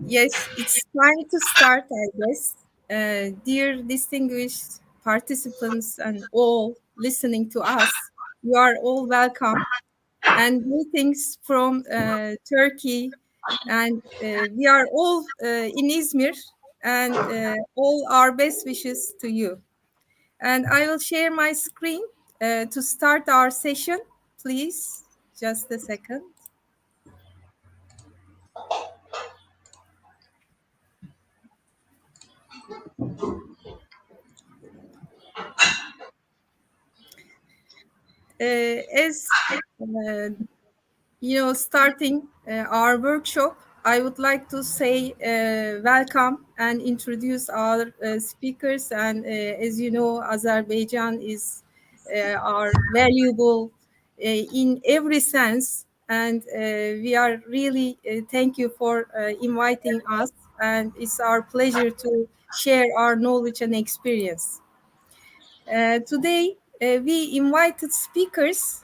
Yes, it's time to start, I guess. Dear distinguished participants and all listening to us, you are all welcome and greetings from Turkey. And we are all in İzmir and all our best wishes to you. And I will share my screen to start our session. Please, just a second. As starting our workshop, I would like to say welcome and introduce our speakers. And as you know, Azerbaijan is our valuable in every sense. And we are really thank you for inviting us. And it's our pleasure to share our knowledge and experience. Today, we invited speakers,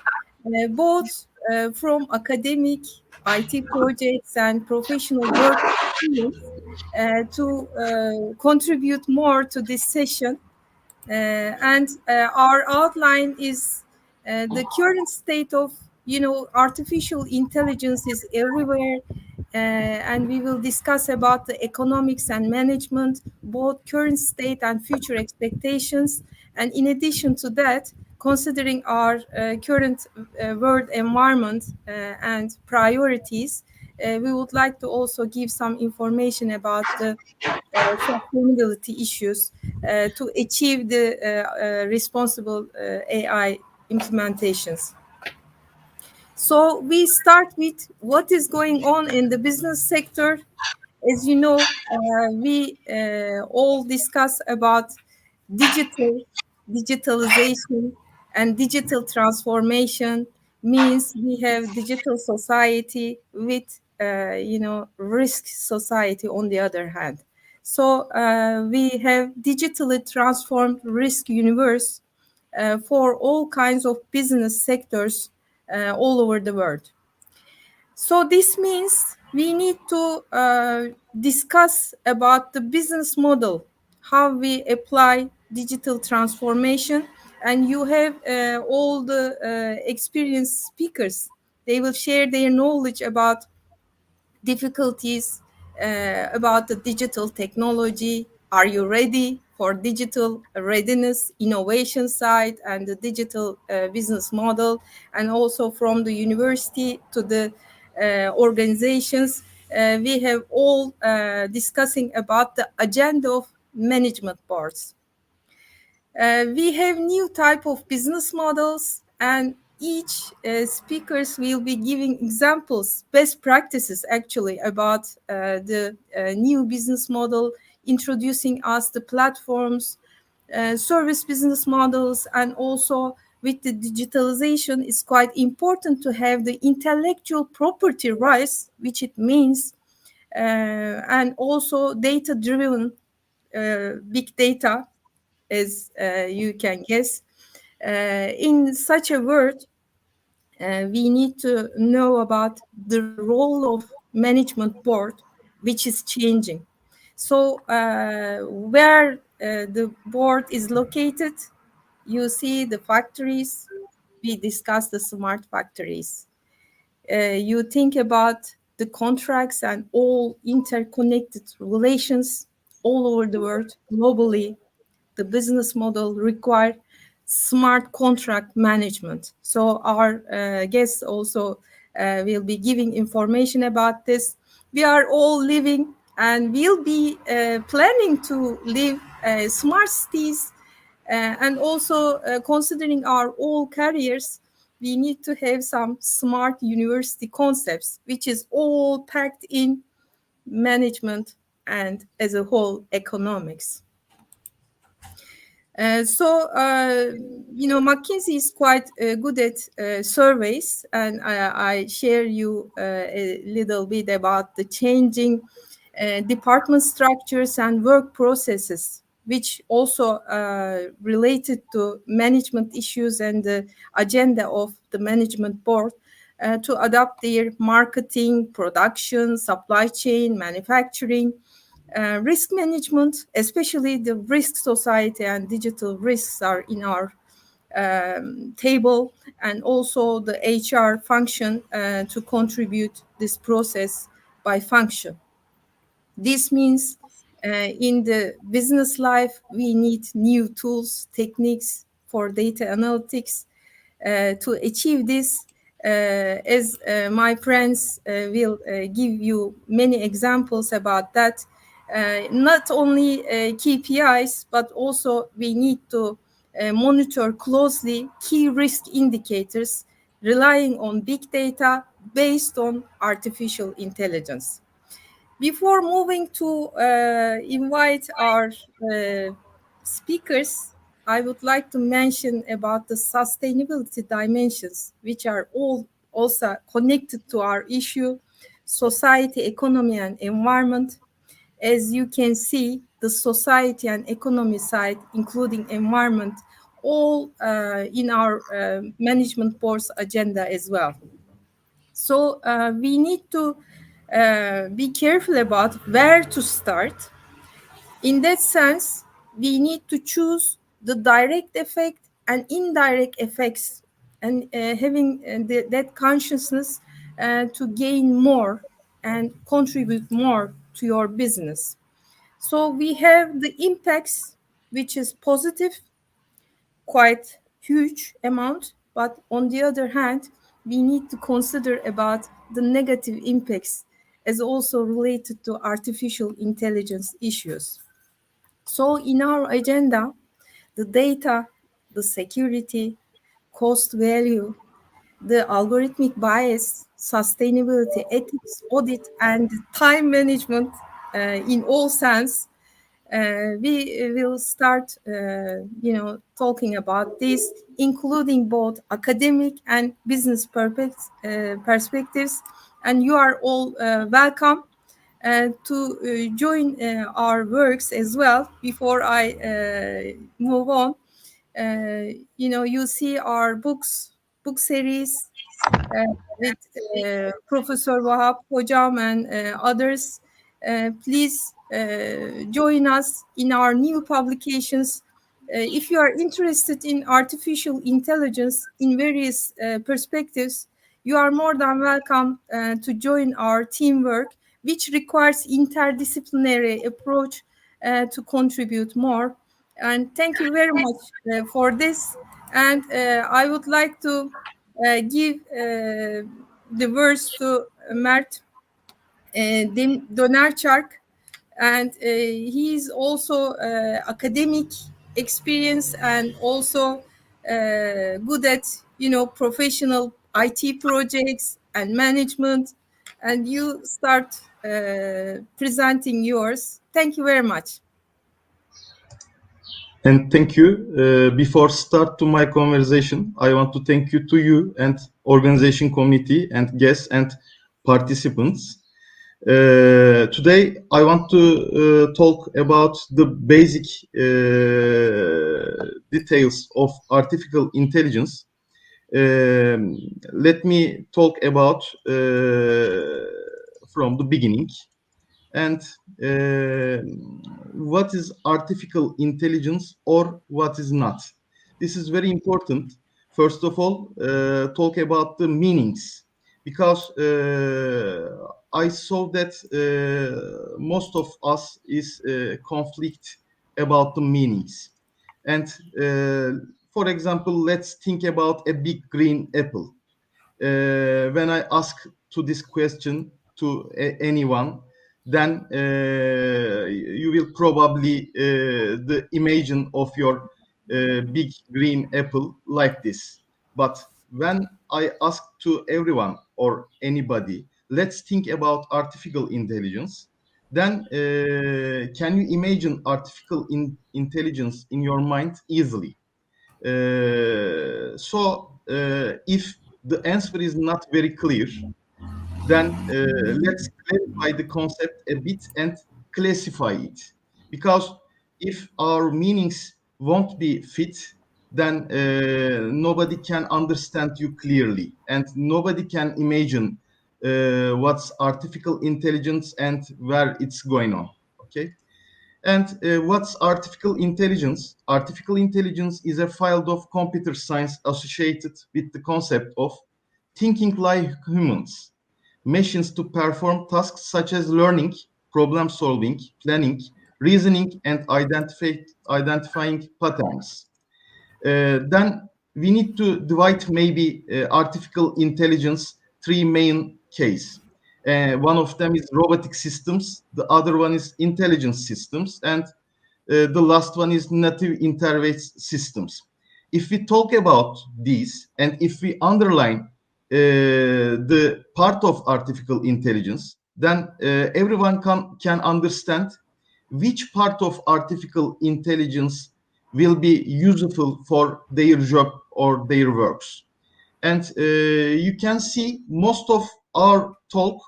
both from academic, IT projects, and professional work experience, to contribute more to this session. And our outline is the current state of, artificial intelligence is everywhere, and we will discuss about the economics and management, both current state and future expectations. And in addition to that, considering our current world environment and priorities, we would like to also give some information about the sustainability issues to achieve the responsible AI implementations. So we start with what is going on in the business sector. As you know, we all discuss about digitalization, and digital transformation means we have digital society with, risk society on the other hand. So we have digitally transformed risk universe for all kinds of business sectors all over the world. So this means we need to discuss about the business model, how we apply digital transformation, and you have all the experienced speakers. They will share their knowledge about difficulties about the digital technology. Are you ready for digital readiness, innovation side, and the digital business model? And also from the university to the organizations, we have all discussing about the agenda of management boards. We have new type of business models, and each speakers will be giving examples, best practices actually about the new business model, introducing us the platforms, service business models, and also with the digitalization, it's quite important to have the intellectual property rights, which it means, and also data-driven big data, as you can guess. In such a world, we need to know about the role of management board, which is changing. So where the board is located, you see the factories. We discussed the smart factories. You think about the contracts and all interconnected relations all over the world, globally. The business model require smart contract management. So our guests also will be giving information about this. We are all living and will be planning to live smart cities, and also considering our all careers, we need to have some smart university concepts, which is all packed in management and as a whole economics. McKinsey is quite good at surveys, and I share you a little bit about the changing department structures and work processes, which also related to management issues and the agenda of the management board. to adapt their marketing, production, supply chain, manufacturing, risk management, especially the risk society and digital risks are in our table, and also the HR function to contribute this process by function. This means in the business life, we need new tools, techniques for data analytics to achieve this. As my friends will give you many examples about that, not only KPIs, but also we need to monitor closely key risk indicators relying on big data based on artificial intelligence. Before moving to invite our speakers, I would like to mention about the sustainability dimensions, which are all also connected to our issue, society, economy, and environment. As you can see, the society and economy side, including environment, all in our management board's agenda as well. So we need to be careful about where to start. In that sense, we need to choose the direct effect and indirect effects, and having that consciousness to gain more and contribute more to your business. So we have the impacts, which is positive, quite huge amount, but on the other hand, we need to consider about the negative impacts as also related to artificial intelligence issues. So in our agenda, the data, the security, cost value, the algorithmic bias, sustainability, ethics, audit, and time management in all sense, we will start, talking about this, including both academic and business perspectives. And you are all welcome to join our works as well. Before I move on, you see our book series with Professor Vahap Hocam and others. Please join us in our new publications. If you are interested in artificial intelligence in various perspectives, you are more than welcome to join our teamwork, which requires interdisciplinary approach to contribute more. And thank you very much for this. And I would like to give the words to Mert Dönerçark, and he is also academic experience and also good at professional IT projects and management. And you start presenting yours. Thank you very much. And thank you. Before start to my conversation, I want to thank you and organization committee and guests and participants. Today, I want to talk about the basic details of artificial intelligence. Let me talk about from the beginning. And what is artificial intelligence or what is not? This is very important. First of all, talk about the meanings, because I saw that most of us is conflict about the meanings. And for example, let's think about a big green apple. When I ask to this question to anyone, then you will probably the imagine of your big green apple like this. But when I ask to everyone or anybody, let's think about artificial intelligence, then can you imagine artificial intelligence in your mind easily? So if the answer is not very clear, then let's clarify the concept a bit and classify it. Because if our meanings won't be fit, then nobody can understand you clearly, and nobody can imagine what's artificial intelligence and where it's going on. Okay. And what's artificial intelligence? Artificial intelligence is a field of computer science associated with the concept of thinking like humans, machines to perform tasks such as learning, problem solving, planning, reasoning, and identifying patterns. Then we need to divide maybe artificial intelligence three main cases. One of them is robotic systems, the other one is intelligence systems, and the last one is native interface systems. If we talk about these and if we underline the part of artificial intelligence, then everyone can understand which part of artificial intelligence will be useful for their job or their works. And you can see most of our talk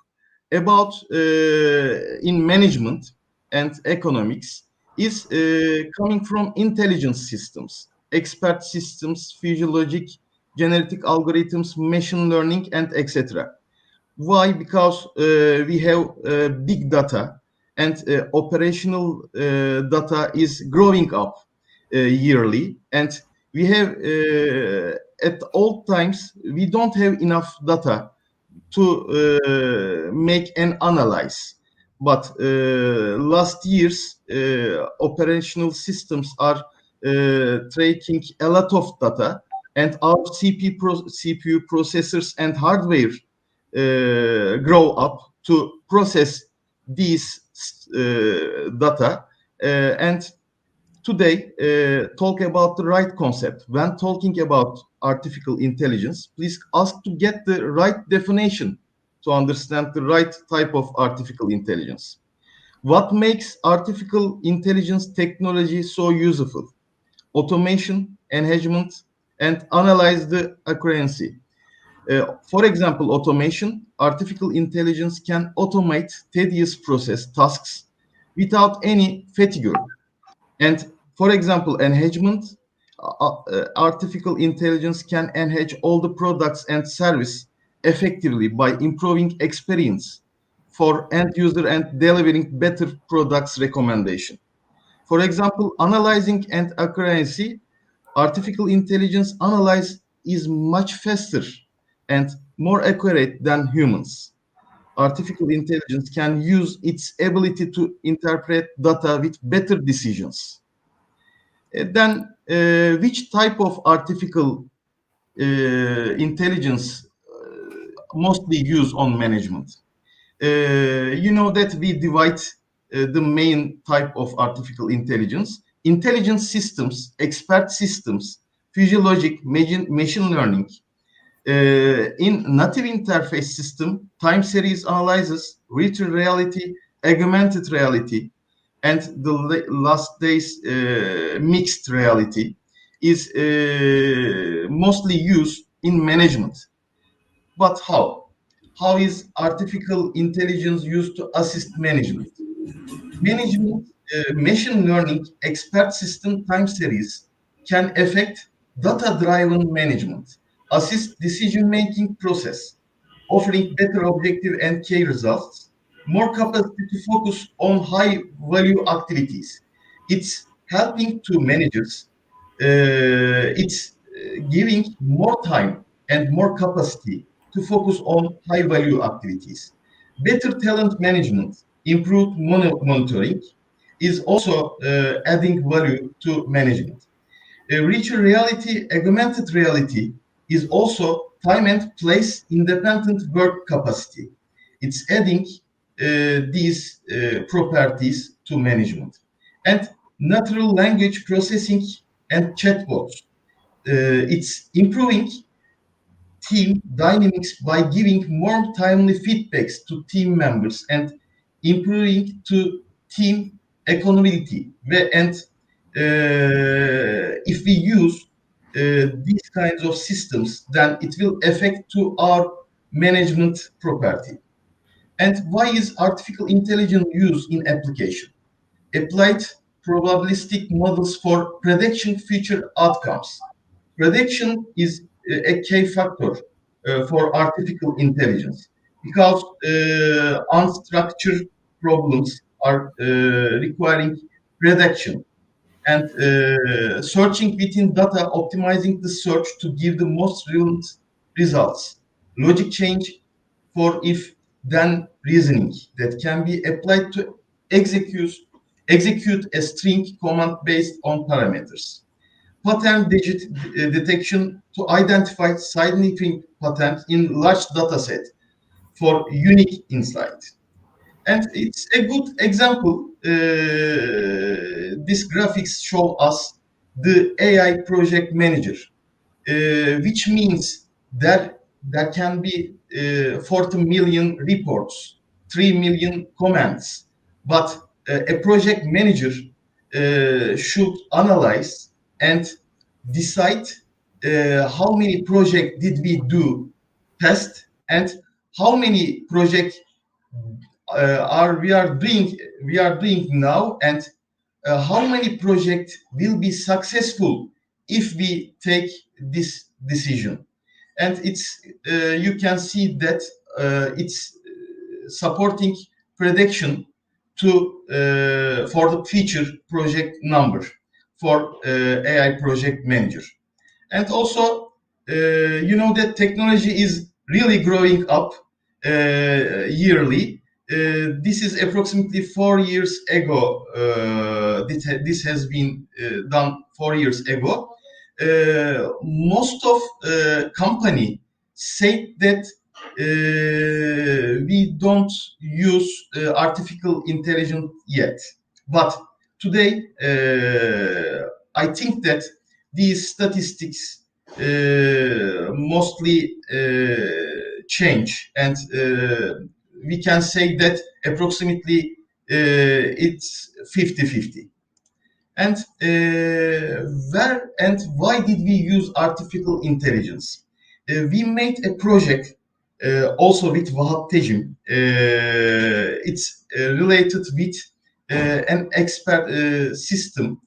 about in management and economics is coming from intelligence systems, expert systems, physiologic, genetic algorithms, machine learning, and etc. Why? Because we have big data, and operational data is growing up yearly, and we have at all times we don't have enough data to make an analyze. But last years operational systems are tracking a lot of data, and our CPU processors and hardware grow up to process these data. And today, talk about the right concept. When talking about artificial intelligence, please ask to get the right definition to understand the right type of artificial intelligence. What makes artificial intelligence technology so useful? Automation, enhancement, and analyze the accuracy. For example, automation, artificial intelligence can automate tedious process tasks without any fatigue. And for example, enhancement, artificial intelligence can enhance all the products and service effectively by improving experience for end user and delivering better products recommendation. For example, analyzing and accuracy, artificial intelligence analyze is much faster and more accurate than humans. Artificial intelligence can use its ability to interpret data with better decisions. Then, which type of artificial intelligence mostly used on management? You know that we divide the main type of artificial intelligence: intelligence systems, expert systems, physiologic, machine learning. In native interface system, time series analysis, virtual reality, augmented reality, and the last days mixed reality is mostly used in management. But how? How is artificial intelligence used to assist management? Management, machine learning, expert system time series can affect data-driven management, assist decision-making process, offering better objective and key results, more capacity to focus on high-value activities. It's helping to managers. It's giving more time and more capacity to focus on high-value activities. Better talent management, improved monitoring is also adding value to management. Virtual reality, augmented reality is also time and place independent work capacity. It's adding these properties to management. And natural language processing and chatbots. It's improving team dynamics by giving more timely feedbacks to team members and improving to team accountability. And if we use these kinds of systems, then it will affect to our management property. And why is artificial intelligence used in application? Applied probabilistic models for prediction future outcomes. prediction is a key factor for artificial intelligence, because unstructured problems are requiring prediction, and searching within data, optimizing the search to give the most relevant results. Logic change for if then reasoning that can be applied to execute a string command based on parameters. Pattern detection to identify significant patterns in large data set for unique insight. And it's a good example. These graphics show us the AI project manager, which means that there can be 40 million reports, 3 million comments, but a project manager should analyze and decide how many projects did we do test, and how many projects we are doing now, and how many projects will be successful if we take this decision. And it's you can see that it's supporting prediction to for the future project number for AI project manager. And also you know that technology is really growing up yearly. This is approximately 4 years ago. This has been done 4 years ago. Most of company say that we don't use artificial intelligence yet. But today, I think that these statistics mostly change, and we can say that approximately it's 50-50. And where and why did we use artificial intelligence? We made a project also with Vahap Tecim. It's related with an expert system,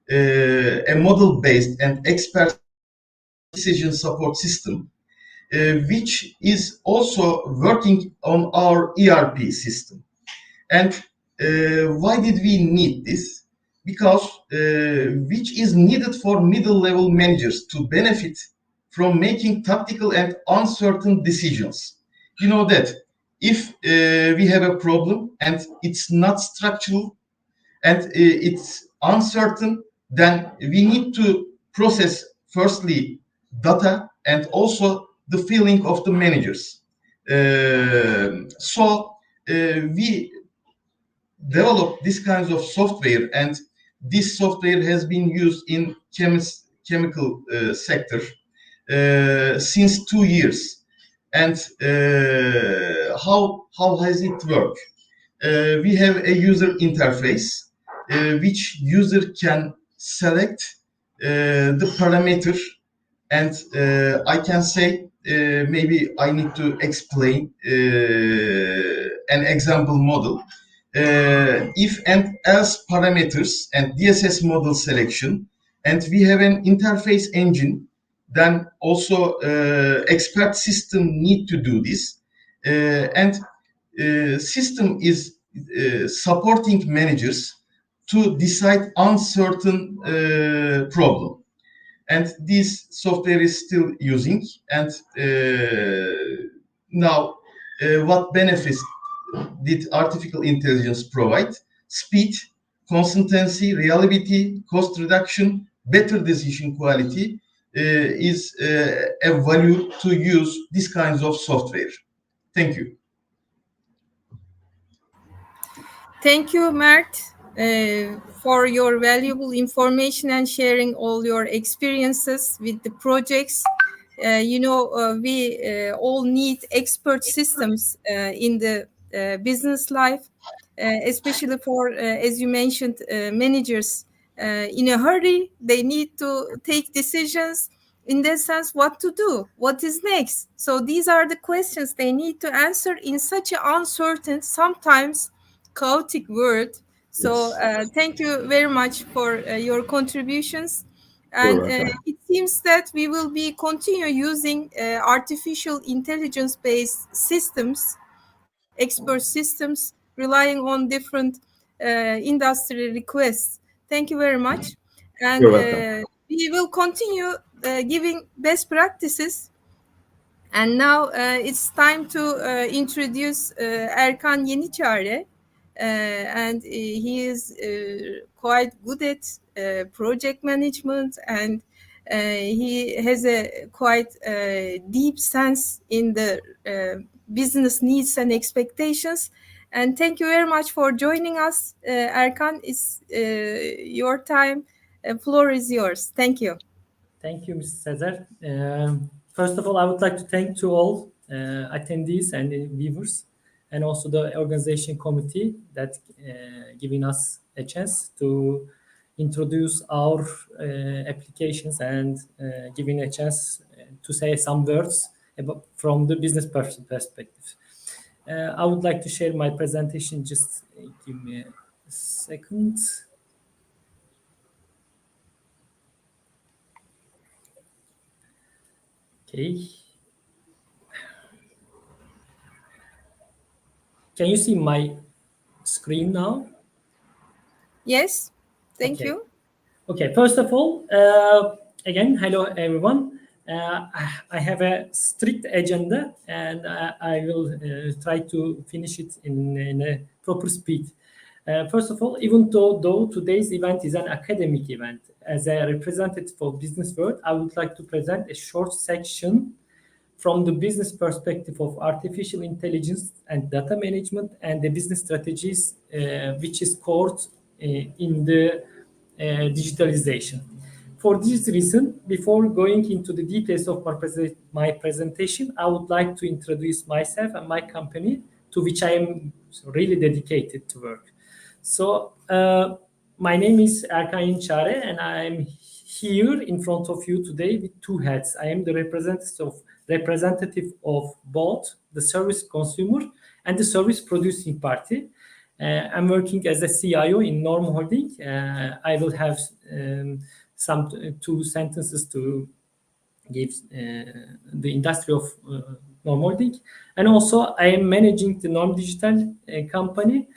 a model-based and expert decision support system, which is also working on our ERP system. And why did we need this? Because which is needed for middle level managers to benefit from making tactical and uncertain decisions. You know that if we have a problem and it's not structural and it's uncertain, then we need to process firstly data and also the feeling of the managers. So we develop this kinds of software, and this software has been used in chemical sector since 2 years. And how has it worked? We have a user interface which user can select the parameter, and I can say maybe I need to explain an example model. If and else parameters and DSS model selection, and we have an interface engine, then also expert system need to do this, and system is supporting managers to decide uncertain problem. And this software is still using, and now what benefits did artificial intelligence provide? Speed, consistency, reliability, cost reduction, better decision quality is a value to use these kinds of software. Thank you. Thank you, Mert, for your valuable information and sharing all your experiences with the projects. We all need expert systems in the business life, especially for, as you mentioned, managers in a hurry. They need to take decisions in that sense, what to do, what is next. So these are the questions they need to answer in such an uncertain, sometimes chaotic world. So thank you very much for your contributions. And it seems that we will be continue using artificial intelligence-based systems, expert systems, relying on different industry requests. Thank you very much. And we will continue giving best practices. And now it's time to introduce Erkan Yeniçare. And he is quite good at project management, and he has a quite deep sense in the business needs and expectations. And thank you very much for joining us. Erkan, it's your time. Floor is yours. Thank you. Thank you, Ms. Sezer. First of all, I would like to thank to all attendees and viewers, and also the organization committee that giving us a chance to introduce our applications and giving a chance to say some words about, from the business perspective. I would like to share my presentation. Just give me a second. Okay. Can you see my screen now? Yes, thank you. Okay, first of all, again, hello everyone. I have a strict agenda, and I will try to finish it in a proper speed. First of all, even though today's event is an academic event, as a representative of business world, I would like to present a short section from the business perspective of artificial intelligence and data management and the business strategies, which is core in the digitalization. For this reason, before going into the details of my presentation, I would like to introduce myself and my company, to which I am really dedicated to work. So, my name is Erkan Yeniçare, and I am here in front of you today with two hats. I am the representative of both the service consumer and the service producing party. I'm working as a CIO in Norm Holding. I will have some two sentences to give the industry of Norm Holding. And also I am managing the Norm Digital company,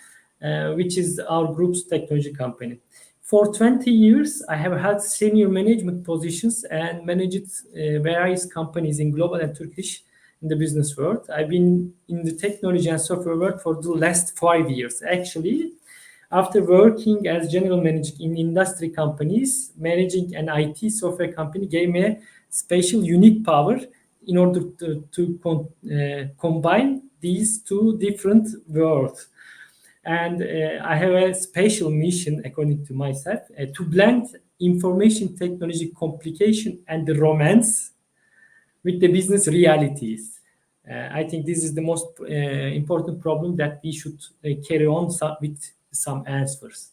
which is our group's technology company. For 20 years, I have had senior management positions and managed various companies in global and Turkish in the business world. I've been in the technology and software world for the last 5 years. Actually, after working as general manager in industry companies, managing an IT software company gave me a special, unique power in order to combine these two different worlds. And I have a special mission, according to myself, to blend information technology complication and the romance with the business realities. I think this is the most important problem that we should carry on with some answers.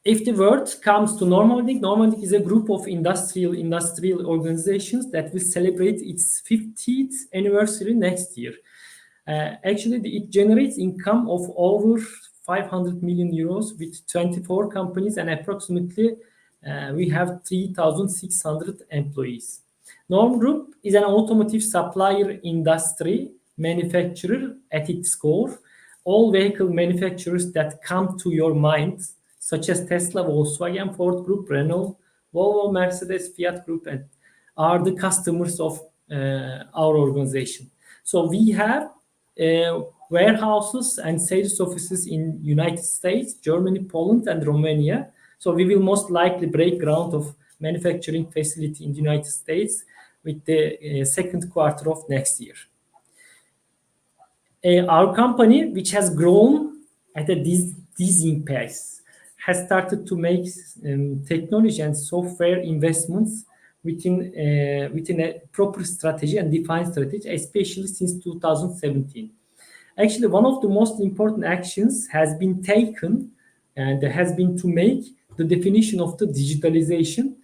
If the word comes to Norm Holding is a group of industrial organizations that will celebrate its 50th anniversary next year. Actually, it generates income of over 500 million euros with 24 companies, and approximately we have 3,600 employees. Norm Group is an automotive supplier industry manufacturer at its core. All vehicle manufacturers that come to your mind, such as Tesla, Volkswagen, Ford Group, Renault, Volvo, Mercedes, Fiat Group, and are the customers of our organization. So we have warehouses and sales offices in United States, Germany, Poland, and Romania. So we will most likely break ground of manufacturing facility in the United States with the second quarter of next year. Our company, which has grown at a dizzying pace, has started to make technology and software investments within a proper strategy and defined strategy, especially since 2017. Actually, one of the most important actions has been taken, and has been to make the definition of the digitalization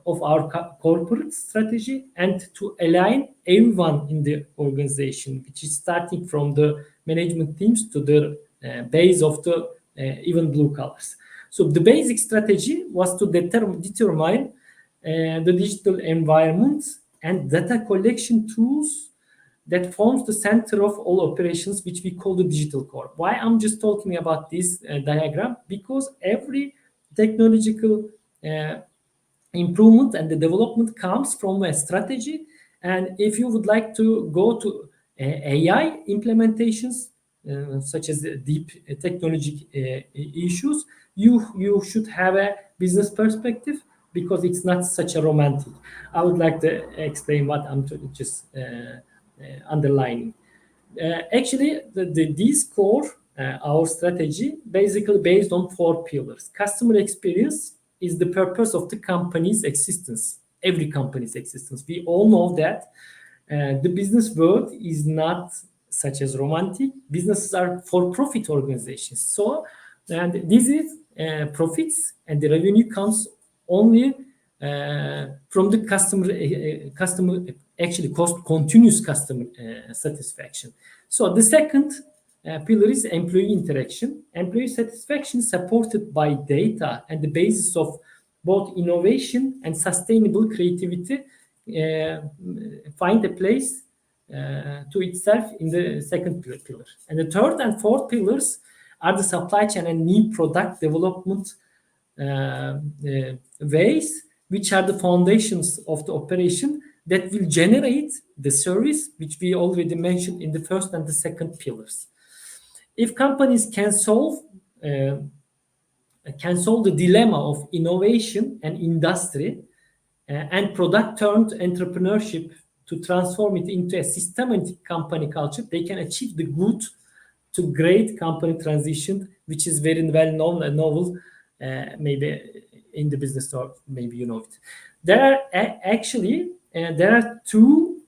of our corporate strategy and to align everyone in the organization, which is starting from the management teams to the base of the even blue collars. So the basic strategy was to determine the digital environment and data collection tools that forms the center of all operations, which we call the digital core. Why I'm just talking about this diagram? Because every technological improvement and the development comes from a strategy. And if you would like to go to AI implementations, such as deep technology issues, you should have a business perspective, because it's not such a romantic. I would like to explain what I'm just underlining. Actually, this core, our strategy, basically based on 4 pillars. Customer experience is the purpose of the company's existence, every company's existence. We all know that the business world is not such as romantic. Businesses are for-profit organizations. So, and this is profits, and the revenue comes only from the customer actually continuous customer satisfaction. So the second pillar is employee interaction. Employee satisfaction supported by data and the basis of both innovation and sustainable creativity find a place to itself in the second pillar. And the third and fourth pillars are the supply chain and new product development ways, which are the foundations of the operation that will generate the service, which we already mentioned in the first and the second pillars. If companies can solve the dilemma of innovation and industry and product-turned entrepreneurship to transform it into a systematic company culture, they can achieve the good to great company transition, which is very well known and novel, maybe in the business, or maybe you know it. There are 2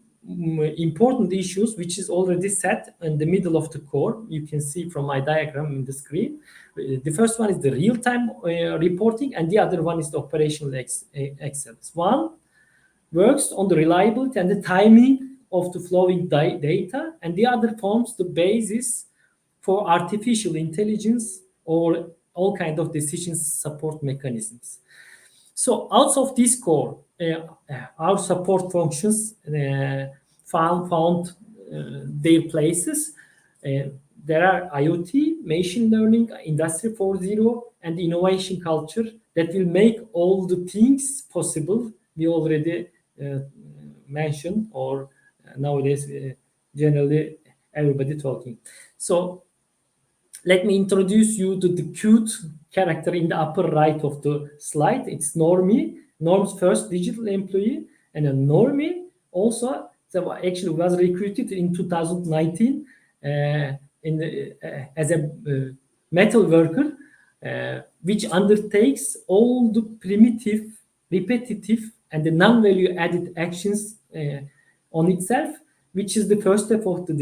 important issues which is already set in the middle of the core. You can see from my diagram in the screen. The first one is the real-time reporting, and the other one is the operational excellence. One works on the reliability and the timing of the flowing data, and the other forms the basis for artificial intelligence or all kinds of decision support mechanisms. So out of this core, our support functions found their places. There are IoT, machine learning, Industry 4.0, and innovation culture that will make all the things possible we already mentioned, or nowadays generally everybody talking. So let me introduce you to the cute character in the upper right of the slide. It's Normie, Norm's first digital employee, and a Normie also actually was recruited in 2019 as a metal worker, which undertakes all the primitive, repetitive, and the non-value added actions on itself, which is the first step of the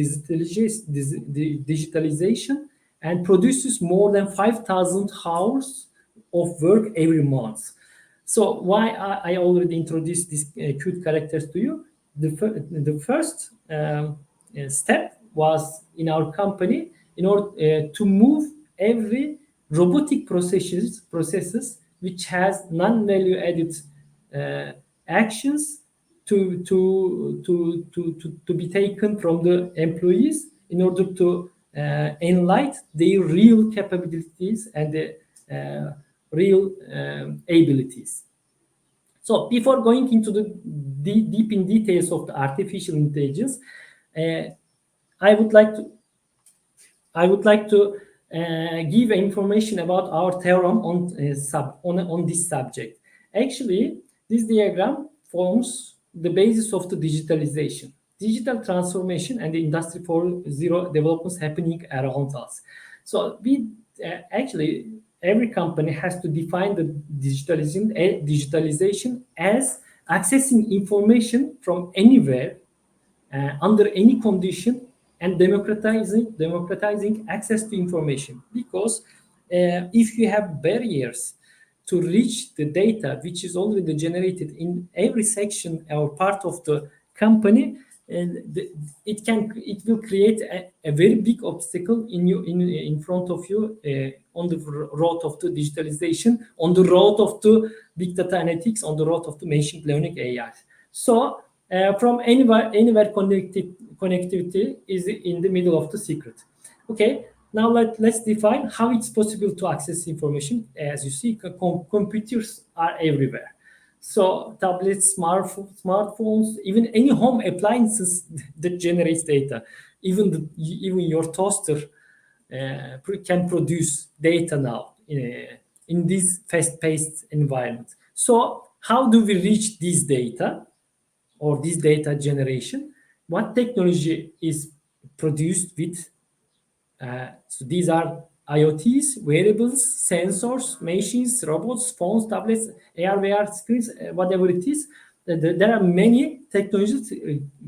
digitalization, and produces more than 5,000 hours of work every month. So why I already introduced these cute characters to you? The first step was in our company in order to move every robotic processes which has non-value added actions to be taken from the employees in order to enlighten their real capabilities and the real abilities. So before going into the deep in details of the artificial intelligence, I would like to give information about our theorem on this subject. Actually, this diagram forms the basis of the digitalization, digital transformation, and the Industry 4.0 developments happening around us. So we actually, every company has to define the digitalization as accessing information from anywhere, under any condition, and democratizing access to information. Because if you have barriers to reach the data which is already generated in every section or part of the company, it will create a very big obstacle in front of you on the road of the digitalization, on the road of the big data analytics, on the road of the machine learning AI. So from anywhere connectivity is in the middle of the secret. Okay, now let's define how it's possible to access information. As you see, computers are everywhere. So tablets, smartphones, even any home appliances that generates data, even your toaster can produce data now in this fast-paced environment. So how do we reach this data or this data generation? What technology is produced with? So these are IoTs, wearables, sensors, machines, robots, phones, tablets, AR, VR screens, whatever it is. There are many technologies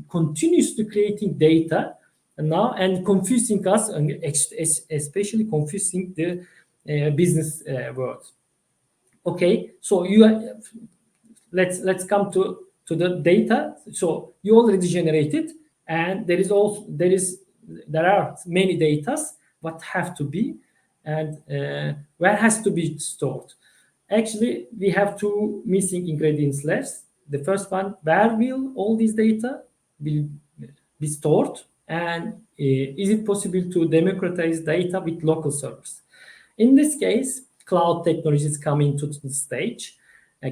continuously creating data now and confusing us, and especially confusing the business world. Okay, so let's come to the data. So you already generated, and there are many datas what have to be and where has to be stored. Actually, we have two missing ingredients left. The first one, where will all these data be stored, and is it possible to democratize data with local servers? In this case, cloud technologies come into the stage,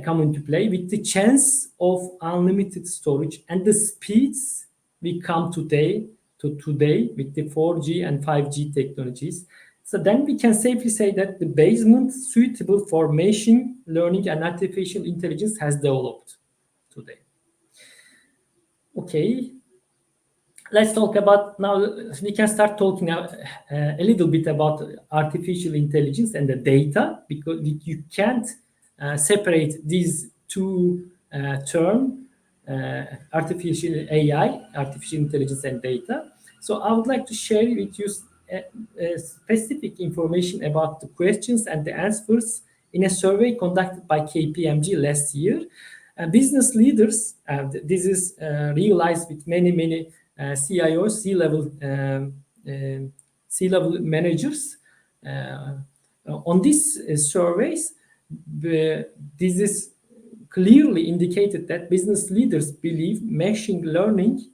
come into play with the chance of unlimited storage and the speeds we come today with the 4G and 5G technologies. So then we can safely say that the basement suitable for machine learning and artificial intelligence has developed today. Okay, let's talk about now. We can start talking a little bit about artificial intelligence and the data, because you can't separate these two terms, artificial AI, artificial intelligence, and data. So I would like to share with you specific information about the questions and the answers in a survey conducted by KPMG last year. Business leaders, this is realized with many CIOs, C-level managers. On these surveys, this is clearly indicated that business leaders believe machine learning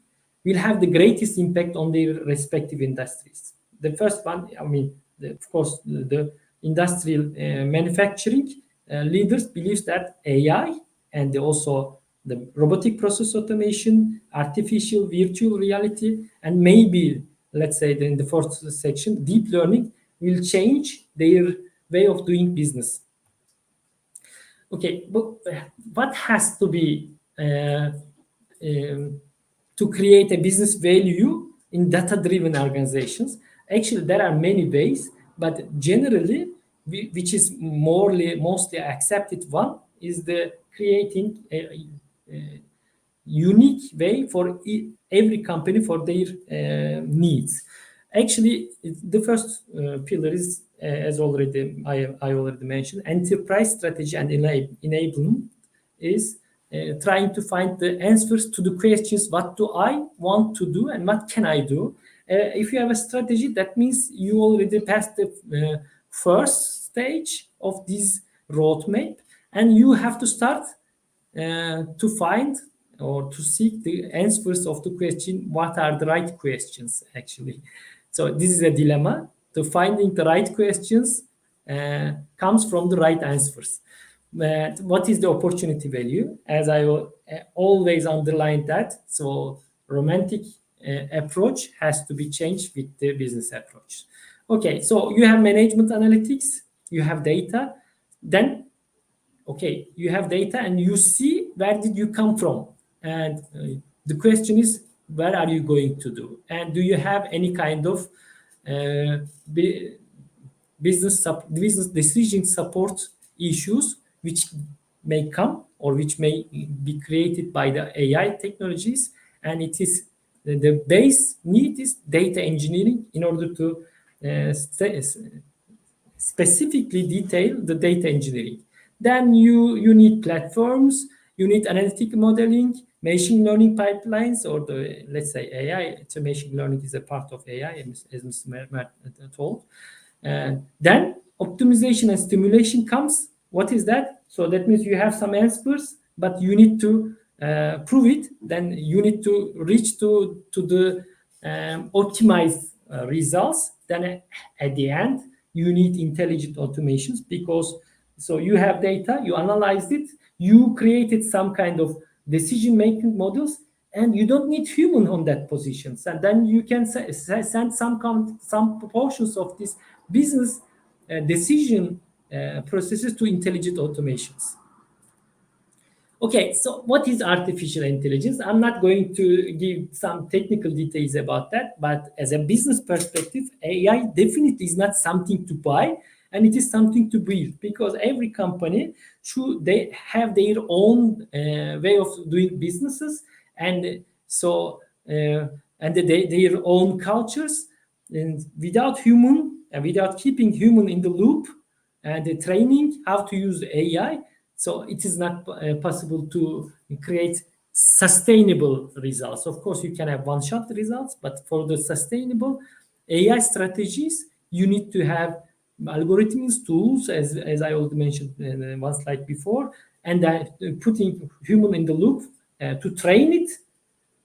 will have the greatest impact on their respective industries. The first one, of course, the industrial manufacturing leaders believe that AI and also the robotic process automation, artificial virtual reality, and maybe, let's say in the fourth section, deep learning will change their way of doing business. Okay, but what has to be to create a business value in data-driven organizations? Actually, there are many ways, but generally, which is mostly accepted one, is the creating a unique way for every company for their needs. Actually, the first pillar is, as I already mentioned, enterprise strategy and enablement is trying to find the answers to the questions: what do I want to do and what can I do? If you have a strategy, that means you already passed the first stage of this roadmap, and you have to start to find or to seek the answers of the question: what are the right questions, actually? So this is a dilemma. So finding the right questions comes from the right answers. What is the opportunity value? As I always underline that, so romantic approach has to be changed with the business approach. Okay, so you have management analytics, you have data, then okay, you have data and you see where did you come from, and the question is, where are you going to do, and do you have any kind of business decision support issues which may come or which may be created by the AI technologies, and it is the base need is data engineering in order to specifically detail the data engineering. Then you need platforms, you need analytic modeling, machine learning pipelines, or let's say AI. So machine learning is a part of AI, as Mr. Mert told. Then optimization and stimulation comes. What is that? So that means you have some answers, but you need to prove it. Then you need to reach to the optimized results. Then at the end, you need intelligent automations, because so you have data, you analyzed it, you created some kind of decision-making models, and you don't need human on that positions. And then you can send some proportions of this business decision processes to intelligent automations. Okay, so what is artificial intelligence? I'm not going to give some technical details about that, but as a business perspective, AI definitely is not something to buy, and it is something to build, because every company they have their own way of doing businesses, and so and their own cultures, and without keeping human in the loop and the training how to use AI. So it is not possible to create sustainable results. Of course, you can have one-shot results, but for the sustainable AI strategies, you need to have algorithms, tools, as I already mentioned in one slide before, and putting human in the loop to train it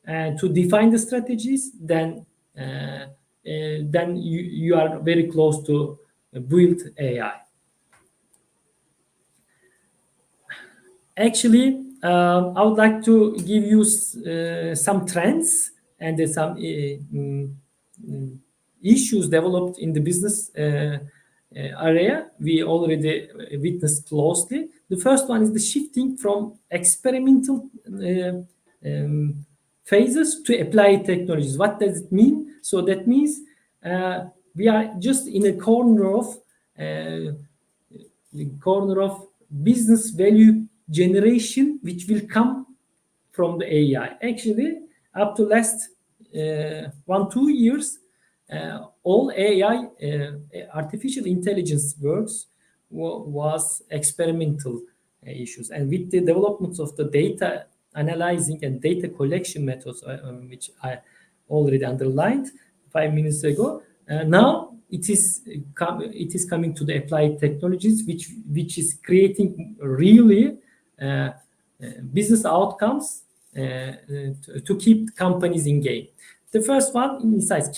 and to define the strategies. Then you are very close to build AI. Actually, I would like to give you some trends and some issues developed in the business area we already witnessed closely. The first one is the shifting from experimental phases to applied technologies. What does it mean? So that means we are just in a corner of business value generation, which will come from the AI. Actually, up to last 1-2 years, all AI, artificial intelligence works was experimental issues. And with the developments of the data analyzing and data collection methods, which I already underlined 5 minutes ago, now it is coming to the applied technologies, which is creating really business outcomes to keep companies engaged. The first one, insights.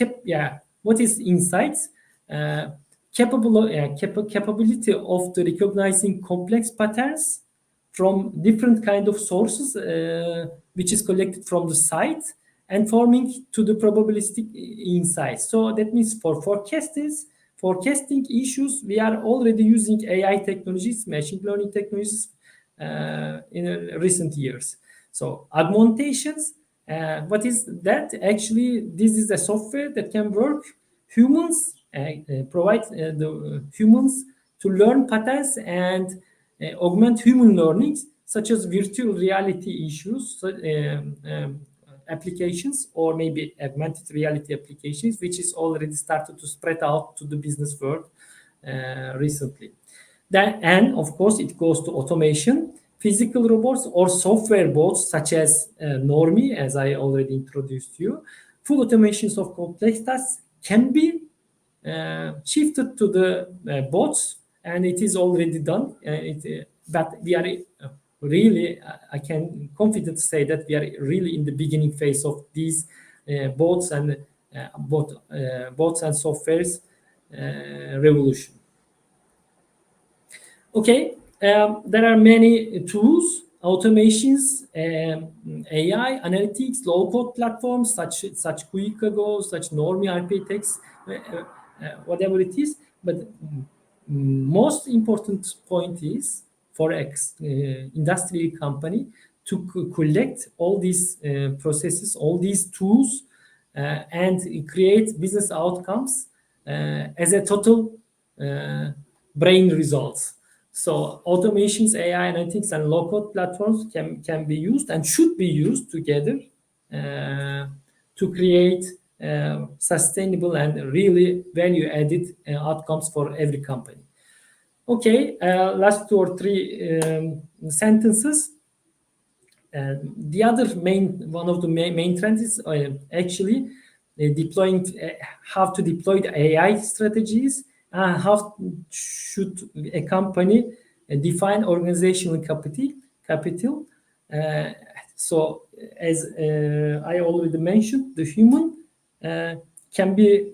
What is insights? Capability of the recognizing complex patterns from different kind of sources, which is collected from the site, and forming to the probabilistic insights. So that means for forecasting issues, we are already using AI technologies, machine learning technologies in recent years. So augmentations, what is that? Actually, this is a software that can work humans, provide the humans to learn patterns and augment human learnings, such as virtual reality issues, applications, or maybe augmented reality applications, which is already started to spread out to the business world recently. And of course, it goes to automation. Physical robots or software bots, such as Normi, as I already introduced you. Full automations of complex tasks can be shifted to the bots, and it is already done. But we are really, I can confidently say that we are really in the beginning phase of these bots and softwares revolution. Okay, there are many tools, automations, AI, analytics, low-code platforms such Quick-Go, such Normi, RPTX, whatever it is. But most important point is for industrial company to collect all these processes, all these tools, and create business outcomes as a total brain results. So automations, AI analytics, and low-code platforms can be used and should be used together to create sustainable and really value-added outcomes for every company. Okay, last 2 or 3 sentences. the other one of the main trends is actually deploying how to deploy the AI strategies. How should a company define organizational capital? So as I already mentioned, the human can be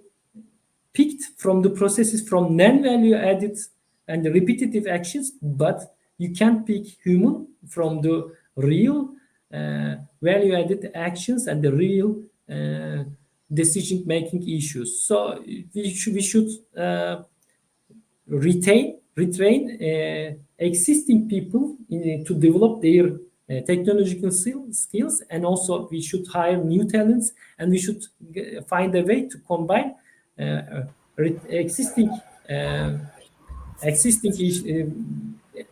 picked from the processes from non-value added and the repetitive actions, but you can't pick human from the real value added actions and the real decision making issues. So we should retrain existing people to develop their technological skills, and also we should hire new talents, and we should find a way to combine existing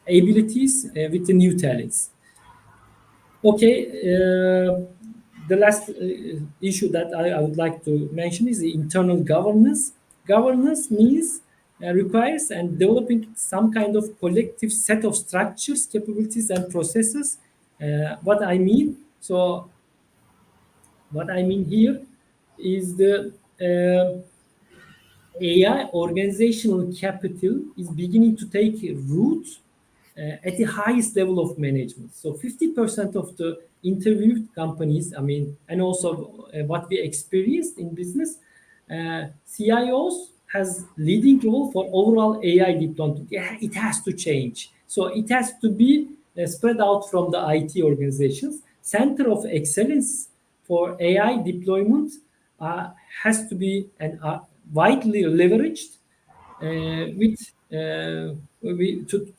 abilities with the new talents. Okay, the last issue that I would like to mention is the internal governance. Governance means requires and developing some kind of collective set of structures, capabilities, and processes. What I mean here is the AI organizational capital is beginning to take root at the highest level of management. So 50% of the interviewed companies, and also what we experienced in business, CIOs has leading role for overall AI deployment. It has to change. So it has to be spread out from the IT organizations. Center of excellence for AI deployment has to be widely leveraged to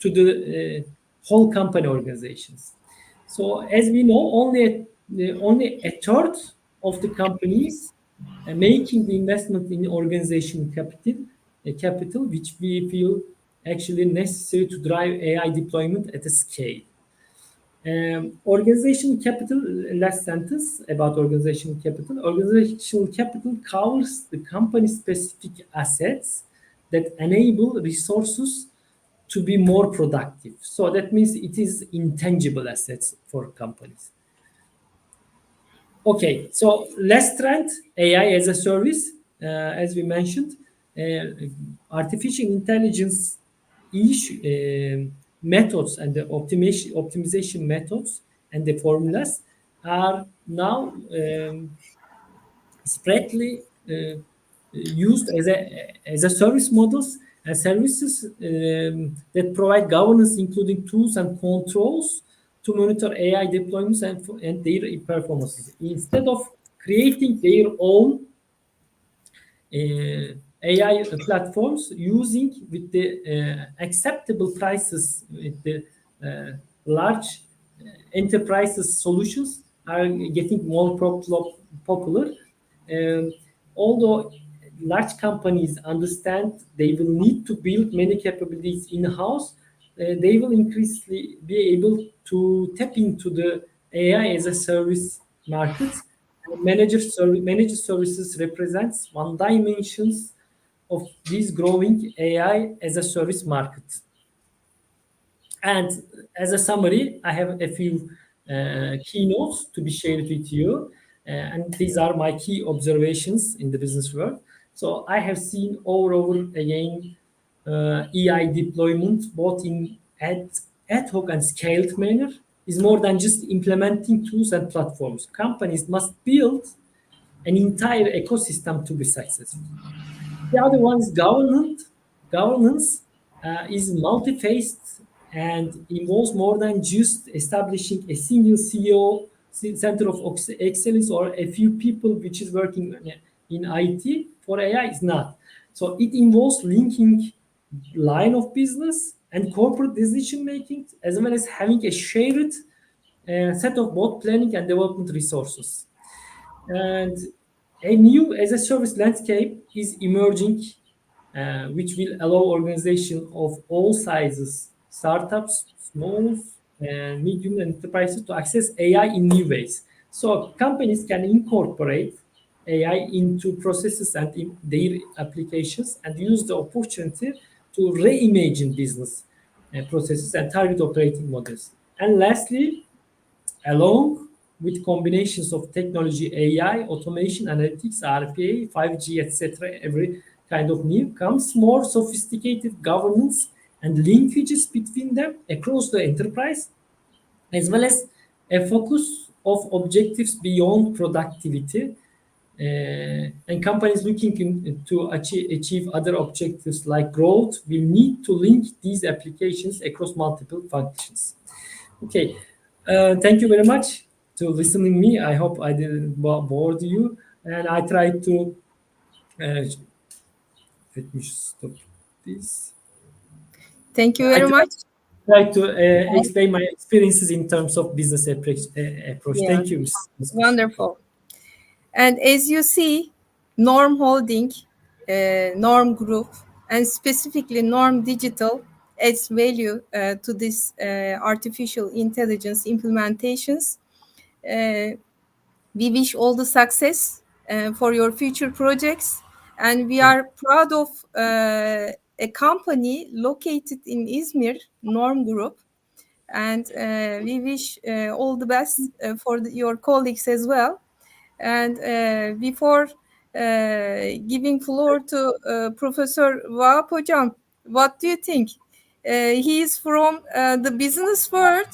the whole company organizations. So as we know, only a third of the companies making the investment in organization capital, which we feel actually necessary to drive AI deployment at a scale. Organizational capital, last sentence about organizational capital. Organizational capital covers the company-specific assets that enable resources to be more productive. So that means it is intangible assets for companies. Okay, so last trend, AI as a service, as we mentioned, artificial intelligence methods and the optimization methods and the formulas are now spreadly used as a service models and services that provide governance, including tools and controls to monitor AI deployments and their performances. Instead of creating their own AI platforms using with the acceptable prices with the large enterprises solutions are getting more popular. Although large companies understand they will need to build many capabilities in-house, they will increasingly be able to tap into the AI as a service market. Managed services represents one dimension of this growing AI as a service market. And as a summary, I have a few keynotes to be shared with you. And these are my key observations in the business world. So I have seen over again AI deployment, both in ad hoc and scaled manner, is more than just implementing tools and platforms. Companies must build an entire ecosystem to be successful. The other one is governance. Governance is multi-faced and involves more than just establishing a single CEO, center of excellence, or a few people which is working in IT. For AI, is not. So it involves linking line of business and corporate decision making, as well as having a shared set of both planning and development resources. And a new as a service landscape is emerging, which will allow organizations of all sizes, startups, small and medium enterprises, to access AI in new ways. So companies can incorporate AI into processes and in their applications and use the opportunity to reimagine business processes and target operating models. And lastly, along with combinations of technology, AI, automation, analytics, RPA, 5G, etc., every kind of new comes more sophisticated governance and linkages between them across the enterprise, as well as a focus of objectives beyond productivity. And companies looking to achieve other objectives like growth will need to link these applications across multiple functions. Okay, thank you very much to listening me. I hope I didn't bore you, and I tried to let me stop this. Thank you very much. Try to explain my experiences in terms of business approach. Yeah. Thank you, Ms. Wonderful. And as you see, Norm Holding, Norm Group, and specifically Norm Digital adds value to this artificial intelligence implementations. We wish all the success for your future projects. And we are proud of a company located in Izmir, Norm Group. And we wish all the best for your colleagues as well. And before giving floor to Professor Vahap Hocam, what do you think? He is from the business world,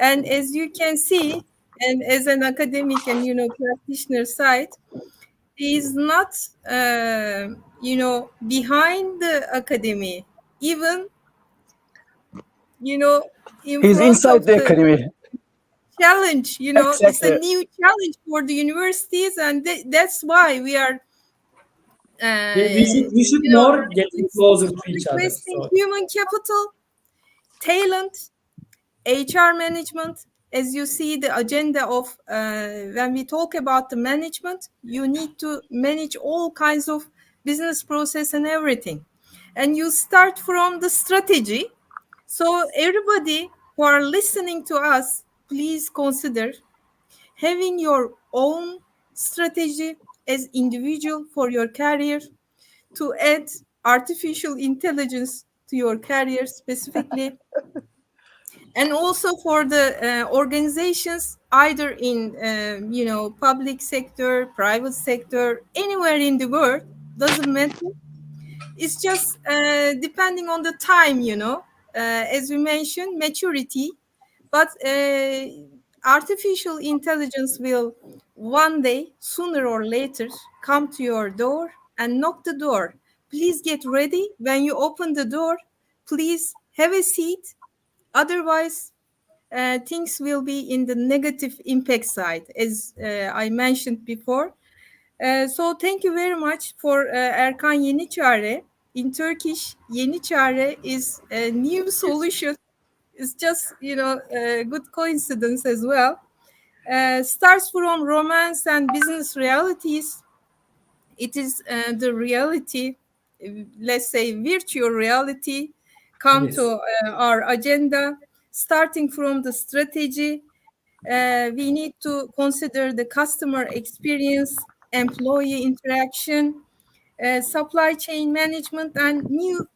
and as you can see, and as an academic and practitioner side, he is not behind the academy, even in He's front inside of the academy. challenge. It's Exactly. a new challenge for the universities, and that's why we are we should more get closer to each other. requesting human capital, talent, HR management. As you see the agenda of when we talk about the management, you need to manage all kinds of business process and everything. And you start from the strategy. So everybody who are listening to us, please consider having your own strategy as individual for your career, to add artificial intelligence to your career specifically, and also for the organizations, either in public sector, private sector, anywhere in the world, doesn't matter. It's just depending on the time, as we mentioned, maturity. But artificial intelligence will one day, sooner or later, come to your door and knock the door. Please get ready. When you open the door, please have a seat. Otherwise, things will be in the negative impact side, as I mentioned before. So thank you very much for Erkan Yeniçare. In Turkish, Yeniçare is a new solution. It's just, a good coincidence as well. Starts from romance and business realities. It is the reality, let's say virtual reality, come to our agenda, starting from the strategy. We need to consider the customer experience, employee interaction, supply chain management, and new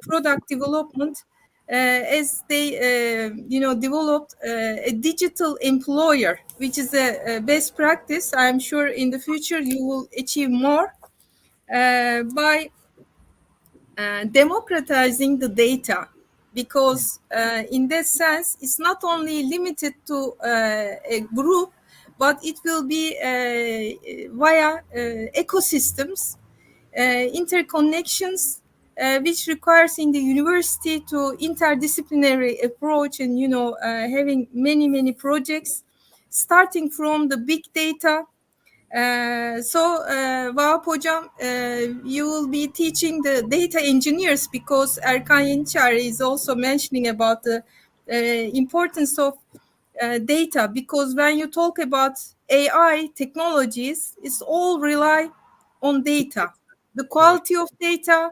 product development, as they developed a digital employer, which is a best practice. I'm sure in the future you will achieve more by democratizing the data, because in that sense it's not only limited to a group, but it will be via ecosystems, interconnections, which requires in the university to interdisciplinary approach, and having many projects, starting from the big data. Vahap Hocam, you will be teaching the data engineers, because Erkan Yeniçare is also mentioning about the importance of data, because when you talk about AI technologies, it's all rely on data, the quality of data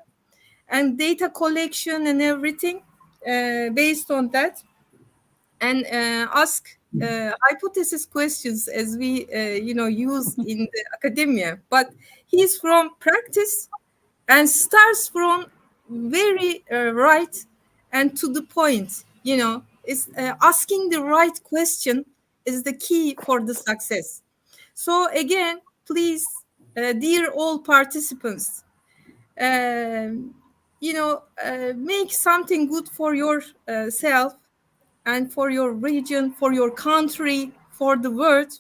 and data collection and everything based on that, and ask hypothesis questions, as we use in the academia. But he's from practice and starts from very right and to the point. It's asking the right question is the key for the success. So again, please, dear all participants, make something good for yourself and for your region, for your country, for the world,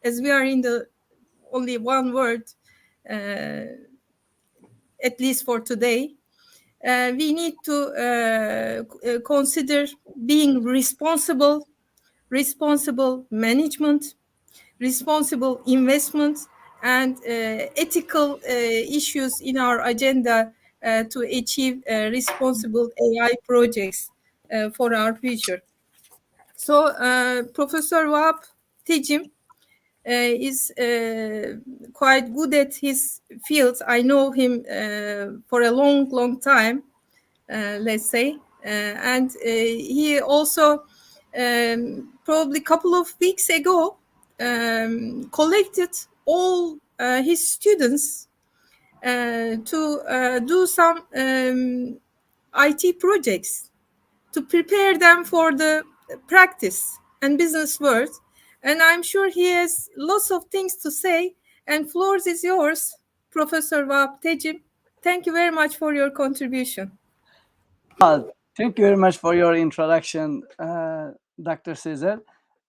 as we are in the only one world, at least for today. We need to consider being responsible management, responsible investment, and ethical issues in our agenda to achieve responsible AI projects for our future. So Professor Vahap Tecim is quite good at his field. I know him for a long time, let's say, and he also probably a couple of weeks ago collected all his students to do some IT projects to prepare them for the practice and business world. And I'm sure he has lots of things to say. And floor is yours, Professor Vahap Tecim. Thank you very much for your contribution. Thank you very much for your introduction, Dr. Sezer.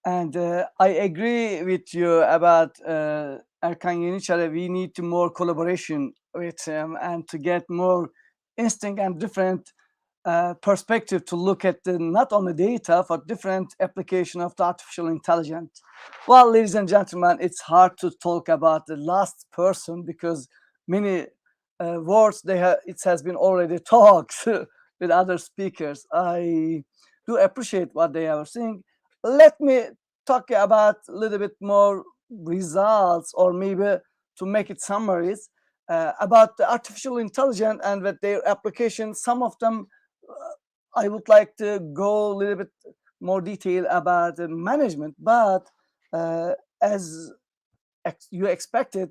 And I agree with you about Erkan Yeniçare. We need to more collaboration with him and to get more instinct and different perspective to look at the, not only data, but different application of the artificial intelligence. Well, ladies and gentlemen, it's hard to talk about the last person because many words it has been already talked with other speakers. I do appreciate what they are saying. Let me talk about a little bit more results, or maybe to make it summaries about the artificial intelligence and with their application. Some of them I would like to go a little bit more detail about the management, but as you expected,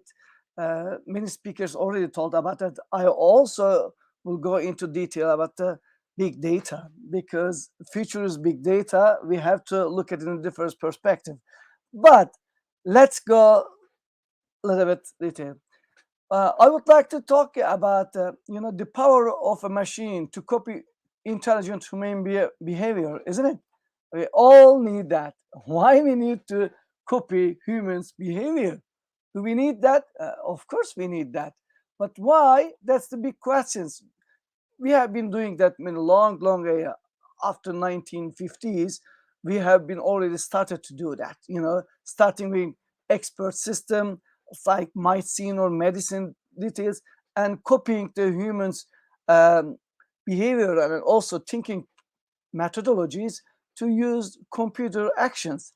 many speakers already told about that. I also will go into detail about the big data, because future is big data. We have to look at it in a different perspective. But let's go a little bit detail. I would like to talk about the power of a machine to copy intelligent human behavior, isn't it? We all need that. Why we need to copy humans' behavior? Do we need that? Of course we need that. But why? That's the big questions. We have been doing that in a long after 1950s. We have been already started to do that. Starting with expert system like medicine or medicine details, and copying the humans' behavior and also thinking methodologies to use computer actions.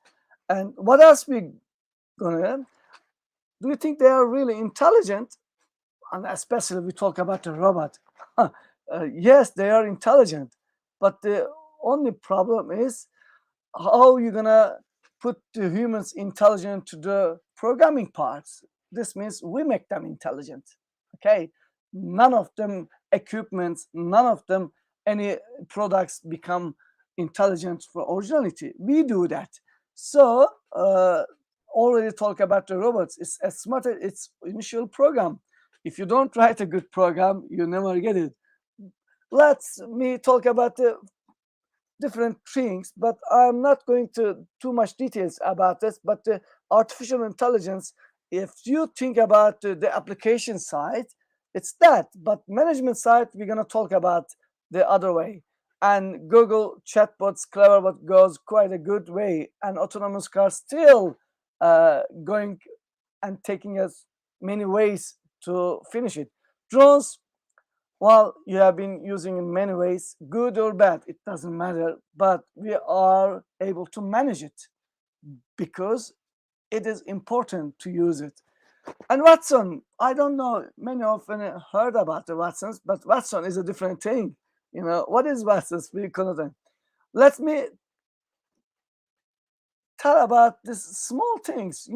And what else we gonna? Do you think they are really intelligent? And especially we talk about the robot. Yes, they are intelligent, but the only problem is how you're gonna put the humans intelligent to the programming parts. This means we make them intelligent. Okay, none of them equipments, none of them any products become intelligent for originality. We do that. So already talk about the robots. It's as smart as its initial program. If you don't write a good program, you never get it. Let me talk about the different things, but I'm not going to too much details about this. But the artificial intelligence, if you think about the application side, it's that. But management side, we're going to talk about the other way. And Google chatbots, Cleverbot goes quite a good way, and autonomous cars still going and taking us many ways to finish it. Drones, well, you have been using in many ways, good or bad, it doesn't matter, but we are able to manage it because it is important to use it. And Watson, I don't know, many often heard about the Watsons, but Watson is a different thing. What is Watson's? Let me tell about these small things.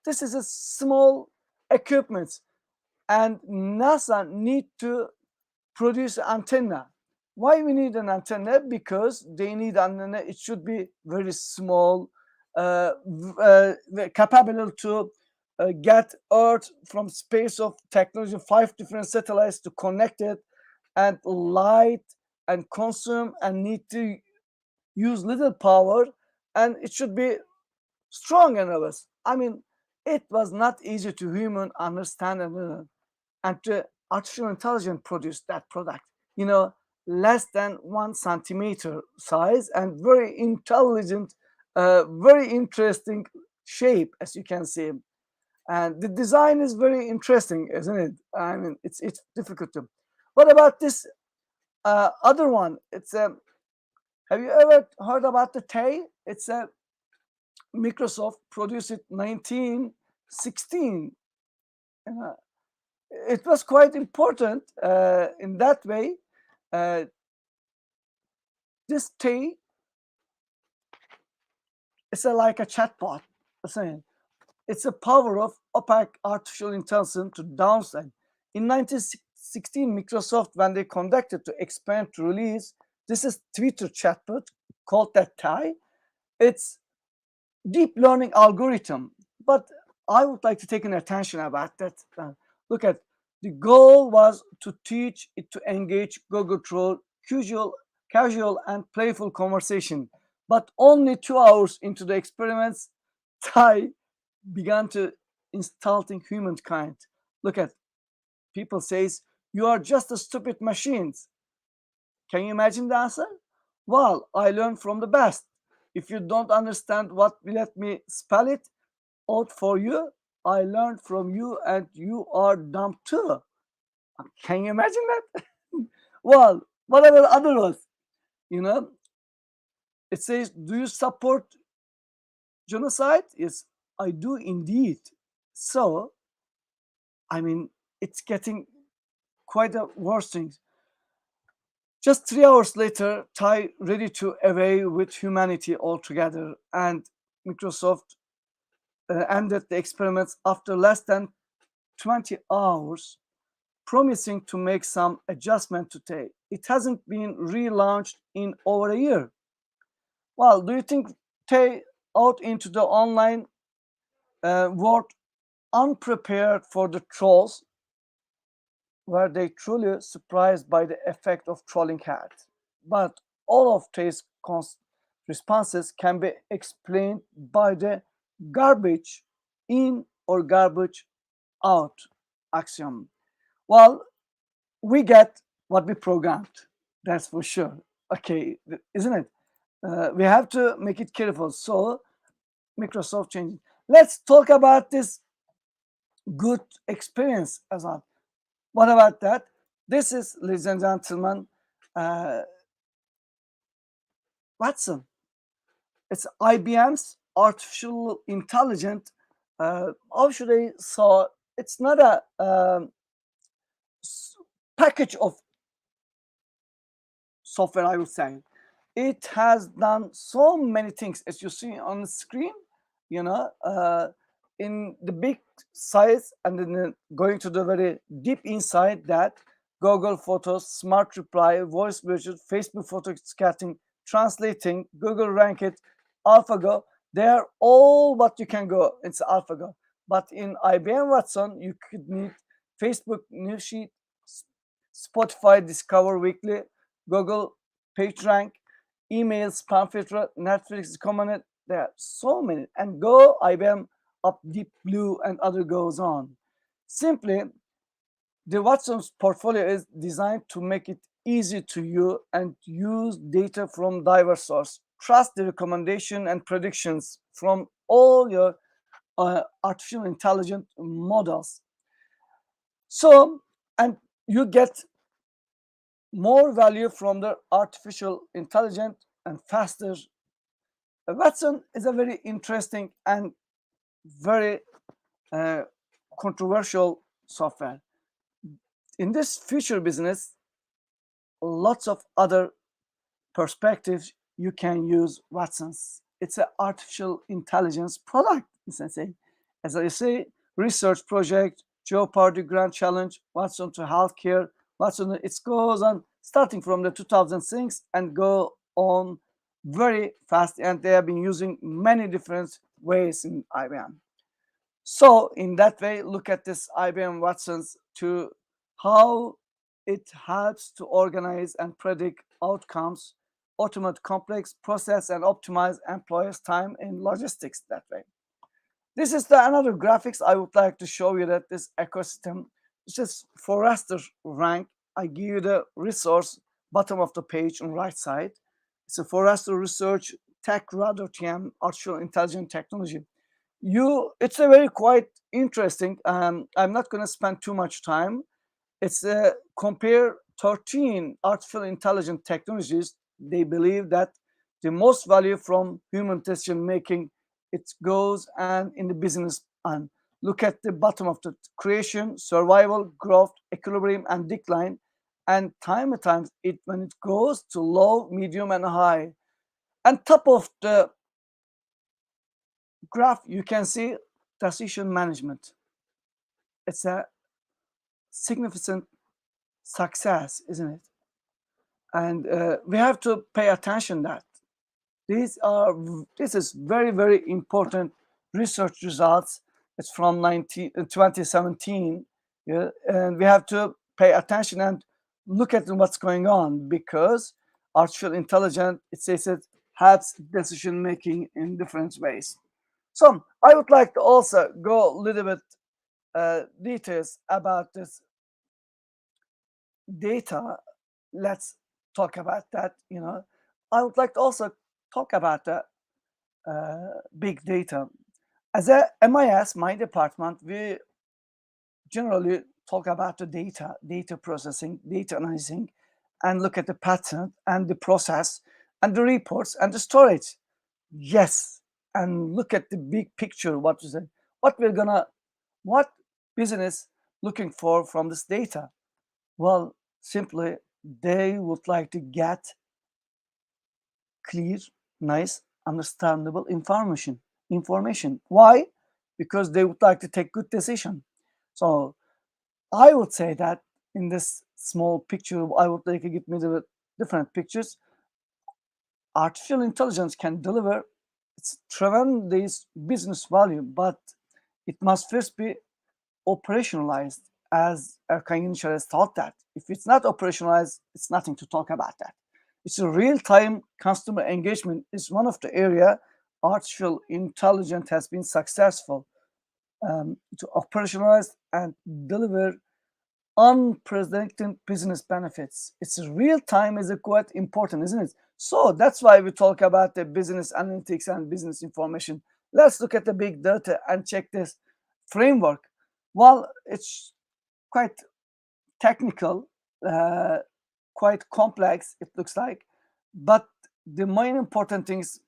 This is a small equipment, and NASA need to produce antenna. Why we need an antenna? Because they need antenna. It should be very small, capable to get Earth from space of technology, 5 different satellites to connect it, and light and consume and need to use little power, and it should be strong and robust. I mean, it was not easy to human understand and to artificial intelligence produce that product. You know, less than 1 centimeter size and very intelligent, very interesting shape, as you can see. And the design is very interesting, isn't it? I mean, it's difficult to. What about this other one? It's a. Have you ever heard about the Tay? It's a Microsoft produced it 1916. It was quite important in that way. This Tay, it's like a chatbot. It's a power of opaque artificial intelligence to downside. In 1916, Microsoft, when they conducted to expand to release, this is Twitter chatbot called that Tay. It's deep learning algorithm. But I would like to take an attention about that. Look at the goal was to teach it to engage Google through casual and playful conversation. But only 2 hours into the experiments, Tay began to insulting humankind. Look at people says, you are just a stupid machines. Can you imagine the answer? Well, I learned from the best. If you don't understand what, let me spell it out for you. I learned from you and you are dumb too. Can you imagine that? Well, whatever the other was, you know, it says, do you support genocide? Yes, I do indeed. So, I mean, it's getting quite a worse thing. Just 3 hours later, Tay ready to away with humanity altogether, and Microsoft ended the experiments after less than 20 hours, promising to make some adjustment to Tay. It hasn't been relaunched in over a year. Well, do you think Tay out into the online world unprepared for the trolls? Were they truly surprised by the effect of trolling had? But all of Tay's responses can be explained by the garbage in or garbage out axiom. Well, we get what we programmed, that's for sure. Okay, isn't it? We have to make it careful. So Microsoft changed. Let's talk about this good experience as well. What about that? This is, ladies and gentlemen, Watson. It's IBM's artificial intelligence. How should I say? It's not a package of software, I would say. It has done so many things, as you see on the screen, you know, in the big size, and then going to the very deep inside that, Google Photos, Smart Reply, Voice Virtual, Facebook Photo Scanning, Translating, Google Rankit, AlphaGo, they are all what you can go. It's AlphaGo. But in IBM Watson, you could need Facebook Newsfeed, Spotify Discover Weekly, Google PageRank, email, spam filter, Netflix comment. There are so many. And Go, IBM, Up Deep Blue, and other goes on. Simply, the Watson's portfolio is designed to make it easy to use and use data from diverse sources. Trust the recommendation and predictions from all your artificial intelligence models. So, and you get more value from the artificial intelligence and faster. Watson is a very interesting and very controversial software. In this future business, lots of other perspectives you can use Watson's. It's an artificial intelligence product, essentially. As I say, research project, Jeopardy Grand Challenge, Watson to healthcare, Watson, it goes on starting from the 2006 and go on very fast, and they have been using many different ways in IBM. So in that way, look at this IBM Watson's to how it helps to organize and predict outcomes, automate complex process, and optimize employers' time in logistics that way. This is another graphics I would like to show you that this ecosystem is just Forrester rank. I give you the resource bottom of the page on right side. It's a Forrester Research Tech Radar TM Artificial Intelligence Technology. It's a very quite interesting. I'm not going to spend too much time. It's compare 13 artificial intelligence technologies. They believe that the most value from human decision making, it goes and in the business. And look at the bottom of the creation, survival, growth, equilibrium, and decline. And time at times, when it goes to low, medium, and high. And top of the graph, you can see decision management. It's a significant success, isn't it? And we have to pay attention that this is very, very important research results. It's from 2017, yeah, and we have to pay attention and look at what's going on, because artificial intelligence, it says it helps decision making in different ways. So I would like to also go a little bit details about this data. Let's talk about that. I would like to also talk about the big data. As a MIS, my department, we generally talk about the data processing, data analyzing, and look at the pattern and the process and the reports and the storage. Yes, and look at the big picture. What business looking for from this data? Well, simply they would like to get clear, nice, understandable information. Why? Because they would like to take good decision. So I would say that in this small picture, I would like to give me the different pictures. Artificial intelligence can deliver its tremendous business value, but it must first be operationalized, as Erkan Yeniçare has taught that. If it's not operationalized, it's nothing to talk about that. It's a real-time customer engagement is one of the area artificial intelligence has been successful to operationalize and deliver unprecedented business benefits. It's real time is quite important, isn't it? So that's why we talk about the business analytics and business information. Let's look at the big data and check this framework. Well, it's quite technical, quite complex, it looks like. But the main important things,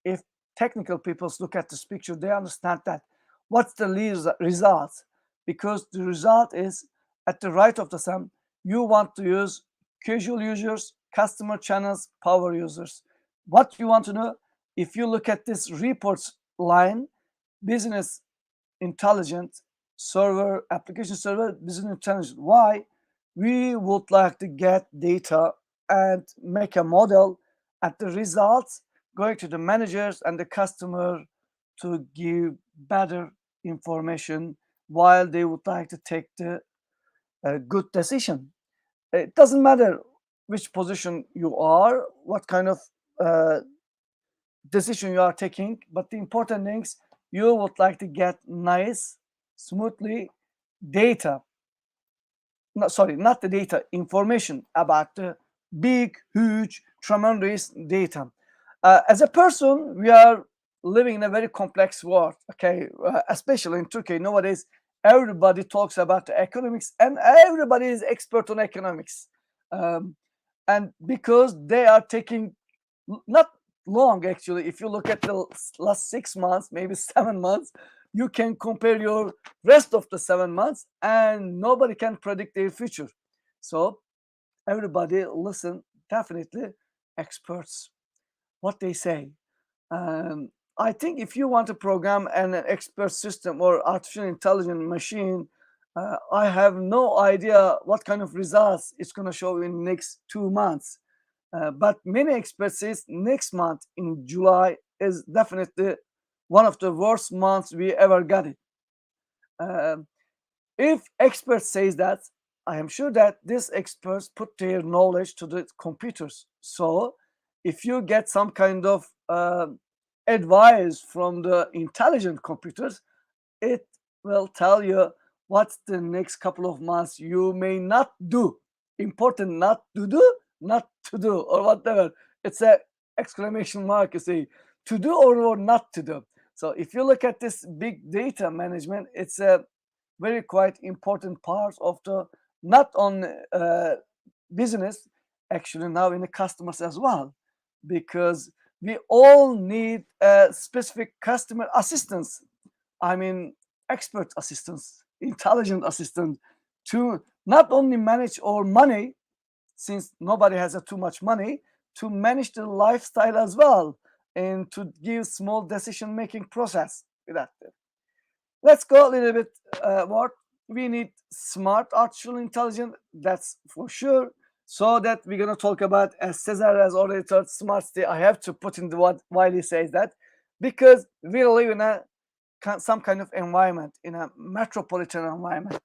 if technical people look at this picture, they understand that what's the result, because the result is at the right of the sum. You want to use casual users, customer channels, power users. What you want to know, if you look at this reports line, business intelligence server, application server, business intelligence. Why? We would like to get data and make a model at the results going to the managers and the customer to give better information while they would like to take the good decision. It doesn't matter which position you are, what kind of decision you are taking, but the important things, you would like to get nice, smoothly data. No, sorry, not the data, information about the big, huge, tremendous data. As a person, we are living in a very complex world, okay? Especially in Turkey nowadays, everybody talks about the economics and everybody is expert on economics. And because they are taking not long, actually, if you look at the last 6 months, maybe 7 months, you can compare your rest of the 7 months and nobody can predict their future. So everybody listen, definitely experts, what they say. I think if you want to program an expert system or artificial intelligence machine, I have no idea what kind of results it's going to show in the next 2 months. But many experts say next month in July is definitely one of the worst months we ever got it. If experts says that, I am sure that these experts put their knowledge to the computers. So if you get some kind of advice from the intelligent computers, it will tell you what's the next couple of months you may not do. Important not to do, not to do, or whatever. It's a exclamation mark, you see, to do or not to do. So if you look at this big data management, it's a very quite important part of the, not on business, actually now in the customers as well, because we all need specific customer assistance. I mean, expert assistance, intelligent assistant, to not only manage our money, since nobody has too much money, to manage the lifestyle as well, and to give small decision-making process with that. Let's go a little bit more. We need smart artificial intelligence, that's for sure. So that we're going to talk about, as Sezer has already told, smart city. I have to put in the what while he says that, because we live in a some kind of environment, in a metropolitan environment.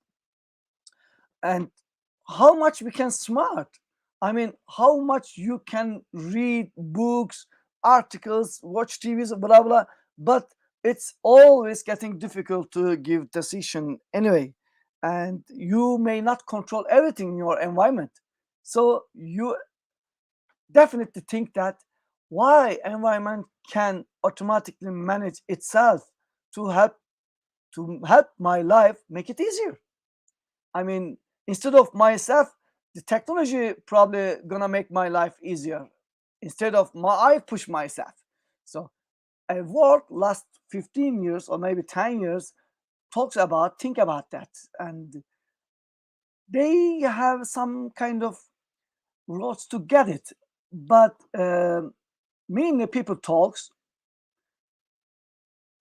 And how much we can smart, I mean, how much you can read books, articles, watch TVs, blah blah, but it's always getting difficult to give decision anyway, and you may not control everything in your environment. So you definitely think that why environment can automatically manage itself to help my life, make it easier. I mean, instead of myself, the technology probably gonna make my life easier. Instead of I push myself. So a work last 15 years or maybe 10 years think about that, and they have some kind of roads to get it. But mainly people talks,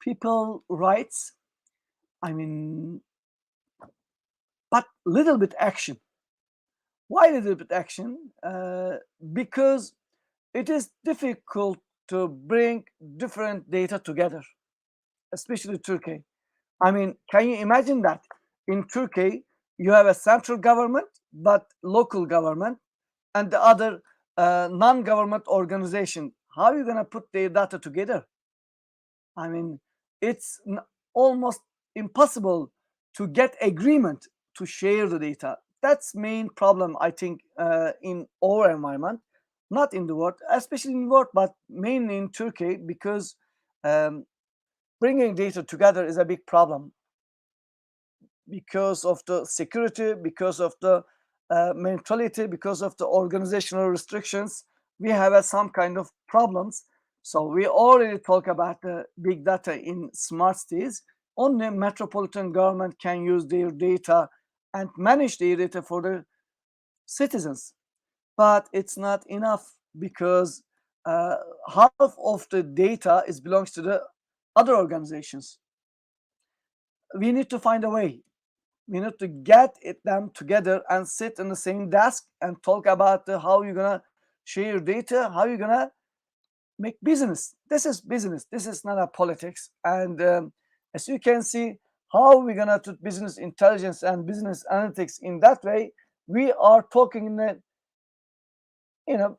people writes, I mean, but little bit action. Why little bit action? Because it is difficult to bring different data together, especially Turkey. I mean, can you imagine that in Turkey you have a central government, but local government, and the other non-government organization? How are you going to put their data together? I mean, it's almost impossible to get agreement to share the data. That's main problem, I think, in our environment, not in the world, especially in the world, but mainly in Turkey, because bringing data together is a big problem because of the security, because of the mentality, because of the organizational restrictions. We have some kind of problems. So we already talk about the big data in smart cities. Only metropolitan government can use their data and manage their data for the citizens. But it's not enough, because half of the data belongs to the other organizations. We need to find a way. We need to get them together and sit in the same desk and talk about how you're gonna share data, how you're gonna make business. This is business. This is not a politics. And as you can see, how we're gonna do business intelligence and business analytics in that way. We are talking in the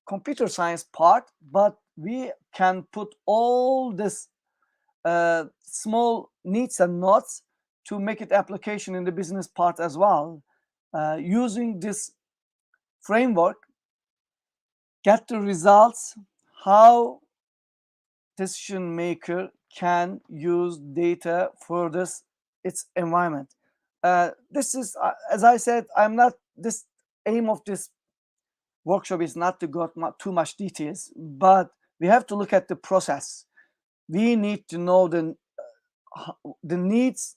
computer science part, but we can put all this small needs and knots to make it application in the business part as well. Using this framework, get the results, how decision maker can use data for its environment. This is, as I said, this aim of this workshop is not to go too much details, but we have to look at the process. We need to know the needs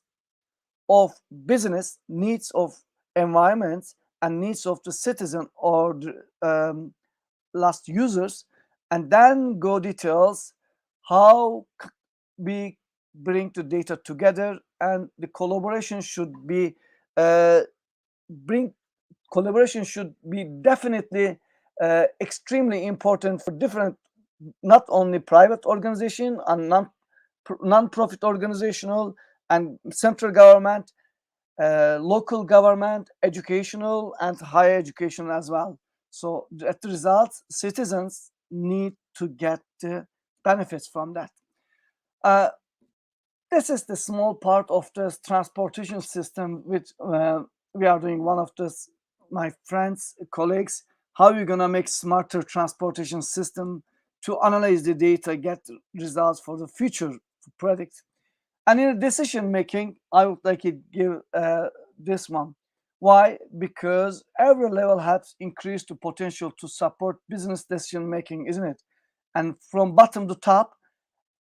of business, needs of environments, and needs of the citizen or the last users, and then go details how we bring the data together, and the collaboration should be definitely extremely important for different, not only private organization and non-profit organizational and central government, local government, educational and higher education as well. So as a result, citizens need to get the benefits from that. This is the small part of the transportation system which we are doing. One of my friends, colleagues, how are you gonna make smarter transportation system to analyze the data, get results for the future predict. And in decision making, I would like to give this one. Why? Because every level has increased the potential to support business decision making, isn't it? And from bottom to top,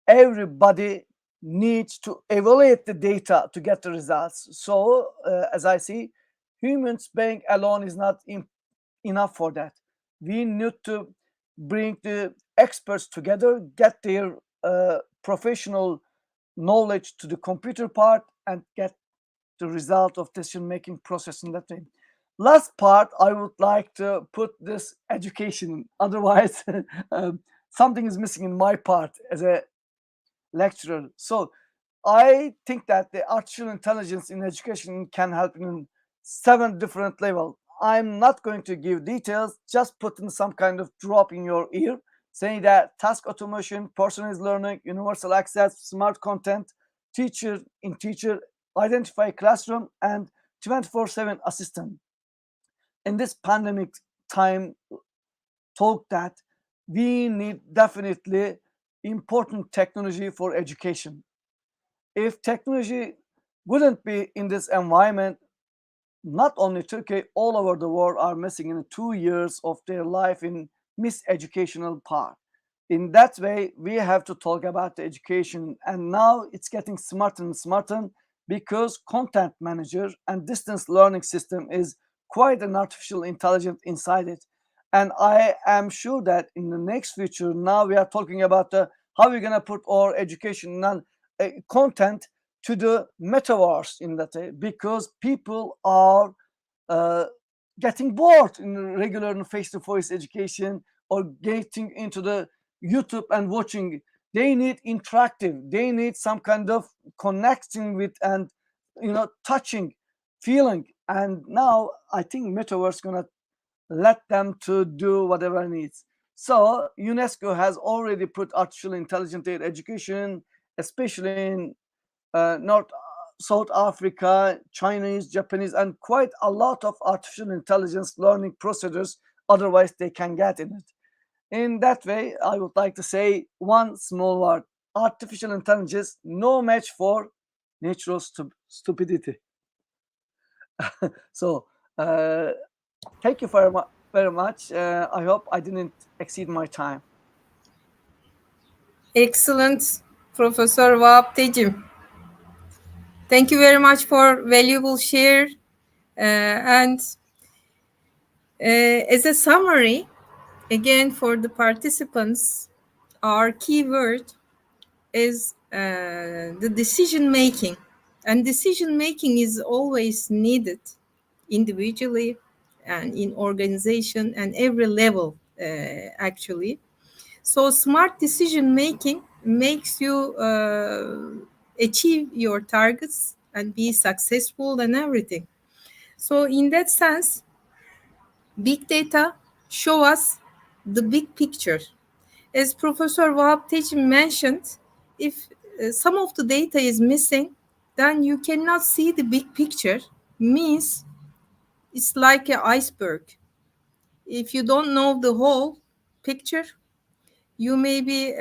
everybody needs to evaluate the data to get the results. So as I see, humans being alone is not enough for that. We need to bring the experts together, get their professional knowledge to the computer part, and get the result of decision-making process in that way. Last part, I would like to put this education. Otherwise, something is missing in my part as a lecturer. So I think that the artificial intelligence in education can help in 7 different levels. I'm not going to give details, just put in some kind of drop in your ear, saying that task automation, personalized learning, universal access, smart content, teacher, identify classroom, and 24/7 assistant. In this pandemic time, talk that we need definitely important technology for education. If technology wouldn't be in this environment, not only Turkey, all over the world are missing in 2 years of their life in miseducational part. In that way, we have to talk about the education, and now it's getting smarter and smarter because content manager and distance learning system is quite an artificial intelligence inside it. And I am sure that in the next future, now we are talking about how we're going to put our education and content to the metaverse in that way, because people are getting bored in regular face-to-face education or getting into the YouTube and watching. They need interactive. They need some kind of connecting with and touching, feeling. And now I think metaverse is gonna let them to do whatever needs. So UNESCO has already put artificial intelligence in education, especially in South Africa, Chinese, Japanese, and quite a lot of artificial intelligence learning procedures. Otherwise, they can get in it. In that way, I would like to say one small word: artificial intelligence, no match for natural stupidity. So, thank you very much. I hope I didn't exceed my time. Excellent, Professor Vahap Tecim. Thank you very much for valuable share. And as a summary, again, for the participants, our keyword is the decision making. And decision making is always needed individually and in organization and every level, actually. So smart decision making makes you achieve your targets and be successful and everything. So in that sense, big data show us the big picture. As Professor Vahap Tecim mentioned, if some of the data is missing, then you cannot see the big picture. Means it's like an iceberg. If you don't know the whole picture, you may be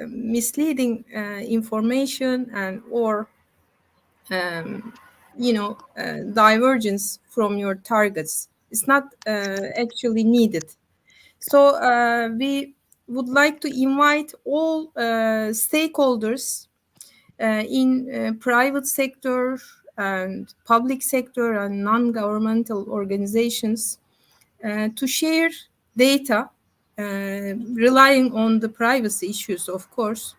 misleading information and or divergence from your targets. It's not actually needed. So we would like to invite all stakeholders in private sector and public sector and non-governmental organizations to share data, relying on the privacy issues, of course,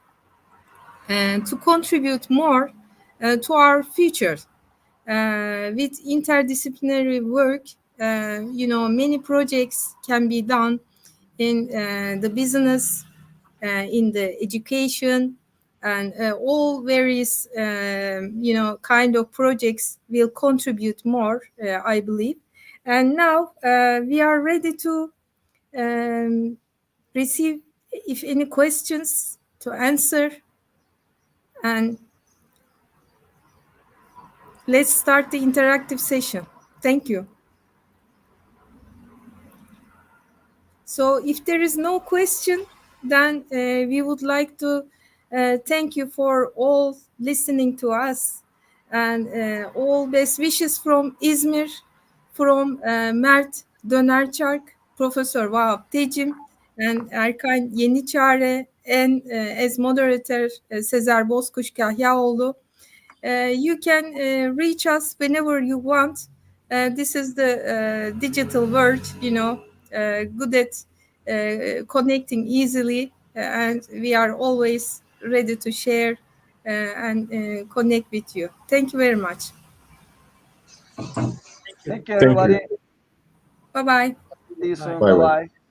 and to contribute more to our future with interdisciplinary work many projects can be done in the business, in the education, and all various, kind of projects will contribute more, I believe. And now we are ready to receive if any questions to answer. And let's start the interactive session. Thank you. So if there is no question, then we would like to thank you for all listening to us, and all best wishes from İzmir, from Mert, Dönerçark, Professor Vahap, Tecim, and Erkan, Yeniçare, and as moderator, Sezer, Bozkuş, Kahyaoğlu. You can reach us whenever you want. This is the digital world, good at connecting easily, and we are always ready to share and connect with you. Thank you very much. Thank you, everybody. Bye-bye. See you soon. Bye-bye. Bye-bye.